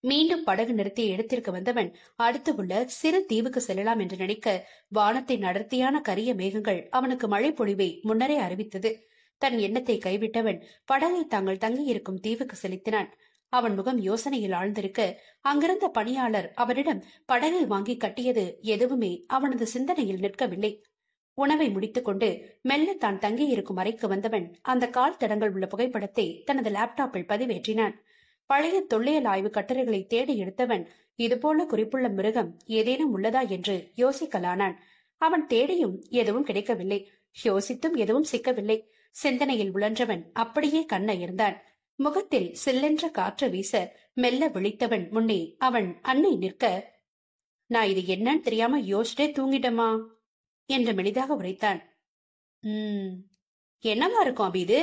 மீண்டும் படகு நிறுத்திய இடத்திற்கு வந்தவன் அடுத்து உள்ள சிறு தீவுக்கு செல்லலாம் என்று நினைக்க வானத்தின் அடர்த்தியான கரிய மேகங்கள் அவனுக்கு மழை பொழிவை முன்னரே அறிவித்தது. தன் எண்ணத்தை கைவிட்டவன் படகை தாங்கள் தங்கியிருக்கும் தீவுக்கு செலுத்தினான். அவன் முகம் யோசனையில் ஆழ்ந்திருக்க அங்கிருந்த பணியாளர் அவனிடம் படகை வாங்கி கட்டியது எதுவுமே அவனது சிந்தனையில் நிற்கவில்லை. உணவை முடித்துக் கொண்டு மெல்ல தான் தங்கியிருக்கும் அறைக்கு வந்தவன் அந்த கால் தடங்கள் உள்ள புகைப்படத்தை தனது லேப்டாப்பில் பதிவேற்றினான். பழைய தொல்லியல் ஆய்வு கட்டுரைகளை தேடி எடுத்தவன் இதுபோல குறிப்புள்ள மிருகம் ஏதேனும் உள்ளதா என்று யோசிக்கலானான். அவன் தேடியும் எதுவும் கிடைக்கவில்லை, யோசித்தும் எதுவும் சிக்கவில்லை. சிந்தனையில் உழன்றவன் அப்படியே கண்ணயர்ந்தான். முகத்தில் சில்லென்ற காற்று வீச மெல்ல விழித்தவன் முன்னே அவன் அன்னை நிற்க, நான் இது என்னன்னு தெரியாம யோசிச்சிட்டே தூங்கிட்டேமா என்று மெலிதாக உரைத்தான். என்னவா இருக்கும் அபி இது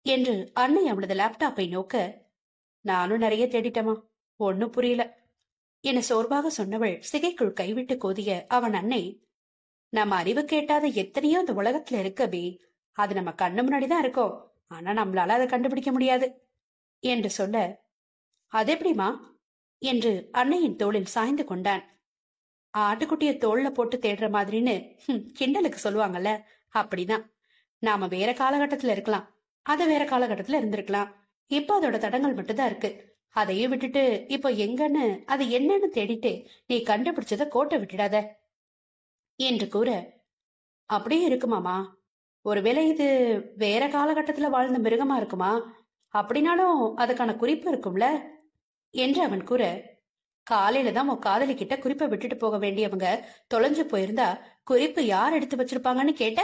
என்று அன்னை அவளது லேப்டாப்பை நோக்க, நானும் நிறைய தேடிட்டமா, ஒன்னும் புரியல என சோர்வாக சொன்னவள் சிகைக்குள் கைவிட்டு கோதிய அவன் அன்னை, நம்ம அறிவு கேட்டாத எத்தனையோ இந்த உலகத்துல இருக்கு அபி, அது நம்ம கண்ணு முன்னாடிதான் இருக்கோம், ஆனா நம்மளால அதை கண்டுபிடிக்க முடியாது என்று சொல்ல, அது எப்படிமா என்று அன்னையின் தோளில் சாய்ந்து கொண்டான். ஆட்டுக்குட்டிய தோல்ல போட்டு தேடுற மாதிரின்னு கிண்டலுக்கு சொல்லுவாங்கல்ல, அப்படிதான். நாம வேற காலகட்டத்துல இருக்கலாம், அத வேற காலகட்டத்துல இருந்திருக்கலாம். இப்ப அதோட தடங்கள் மட்டும்தான் இருக்கு. அதையும் விட்டுட்டு இப்ப எங்கன்னு அது என்னன்னு தேடிட்டு நீ கண்டுபிடிச்சத கோட்டை விட்டுடாத என்று கூற, அப்படியே இருக்குமாமா? ஒருவேளை இது வேற காலகட்டத்துல வாழ்ந்த மிருகமா இருக்குமா? அப்படின்னாலும் அதுக்கான குறிப்பு இருக்கும்ல என்று அவன் கூற, காலையில தான் உன் காதலி கிட்ட குறிப்பை விட்டுட்டு போக வேண்டியவங்க தொலைஞ்சு போயிருந்தா குறிப்பு யார் எடுத்து வச்சிருப்பாங்கன்னு கேட்ட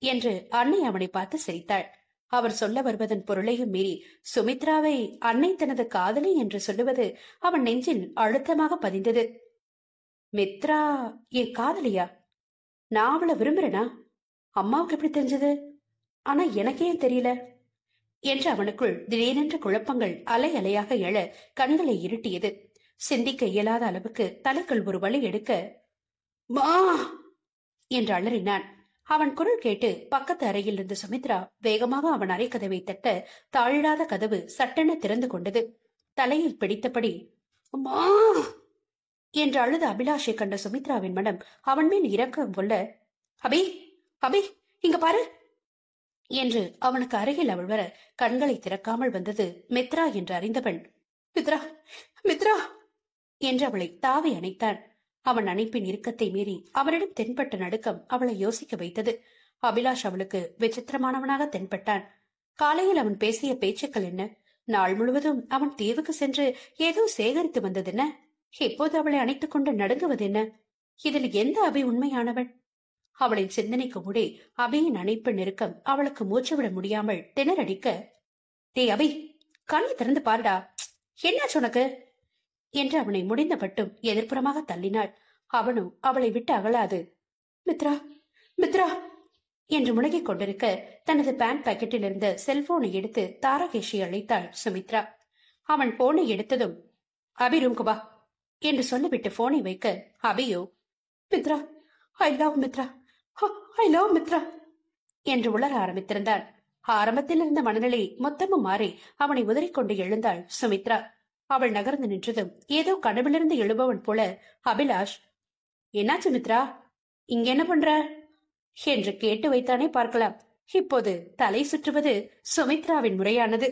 என்று அன்னை அவனை பார்த்து சிரித்தாள். அவர் சொல்ல வருவதன் பொருளையும் மீறி சுமித்ராவை அன்னை தனது காதலி என்று சொல்லுவது அவன் நெஞ்சில் அழுத்தமாக பதிந்தது. மித்ரா என் காதலியா? நான் அவளை விரும்புறேனா? அம்மாவுக்கு எப்படி தெரிஞ்சது? ஆனா எனக்கே தெரியல என்று அவனுக்குள் திடீரென்ற குழப்பங்கள் அலை அலையாக எழ கண்களை இருட்டியது. சிந்திக்க இயலாத அளவுக்கு தலைக்குள் ஒரு வலி எடுக்க, மா என்று அலறினான். அவன் குரல் கேட்டு பக்கத்து அறையில் இருந்த சுமித்ரா வேகமாக அவன் அறை கதவை தட்ட, தாழிடாத கதவு சட்டென திறந்து கொண்டது. தலையில் பிடித்தபடி அம்மா என்று அழுத அபிலாஷை கண்ட சுமித்ராவின் மனம் அவன் மேல் இரக்கம் கொள்ள, அபி அபி இங்க பாரு என்று அவனுக்கு அருகில் அவள் வர கண்களை திறக்காமல் வந்தது மித்ரா என்று அறிந்தவன், மித்ரா மித்ரா என்று அவளை தாவி அணைத்தான். அவன் அணைப்பின் இறுக்கத்தை மீறி அவனிடம் தென்பட்ட நடுக்கம் அவளை யோசிக்க வைத்தது. அபிலாஷ் அவளுக்கு விசித்திரமானவனாக தென்பட்டான். காலையில் அவன் பேசிய பேச்சுக்கள் என்ன? நாள் முழுவதும் அவன் தீவுக்கு சென்று ஏதோ சேகரித்து வந்ததென்ன? இப்போது அவளை அணைத்துக் கொண்டு நடுங்குவது என்ன? இதில் எந்த அபி உண்மையானவன்? அவளின் சிந்தனைக்கு முடி அபியின் அணைப்பு நெருக்கம் அவளுக்கு மூச்சுவிட முடியாமல் திணறடிக்க, டே அபி, கண்ணை திறந்து பாருடா, என்னாச்சு உனக்கு என்று அவனை முடிந்த மட்டும் எதிர்ப்புறமாக தள்ளினாள். அவனும் அவளை விட்டு அகலாது, மித்ரா மித்ரா என்று முழங்கிக் கொண்டிருக்க தனது பேண்ட் பாக்கெட்டில் இருந்த செல்போனை எடுத்து தாரகேஷை அழைத்தாள் சுமித்ரா. அவன் போனை எடுத்ததும், அபி ரூம்க்கு வா என்று சொல்லிவிட்டு போனை வைக்க, அபியோ, Mitra I love Mitra, I love Mitra என்று உளர ஆரம்பித்திருந்தான். ஆரம்பத்தில் இருந்த மனநிலை மொத்தமும் மாறி அவனை உதறிக்கொண்டு எழுந்தாள் சுமித்ரா. அவள் நகர்ந்து நின்றதும் ஏதோ கனவிலிருந்து எழுபவன் போல, அபிலாஷ், என்னாச்சு மித்ரா, இங்க என்ன பண்ற என்று கேட்டு வைத்தானே பார்க்கலாம். இப்போது தலை சுற்றுவது சுமித்ராவின் முறையானது.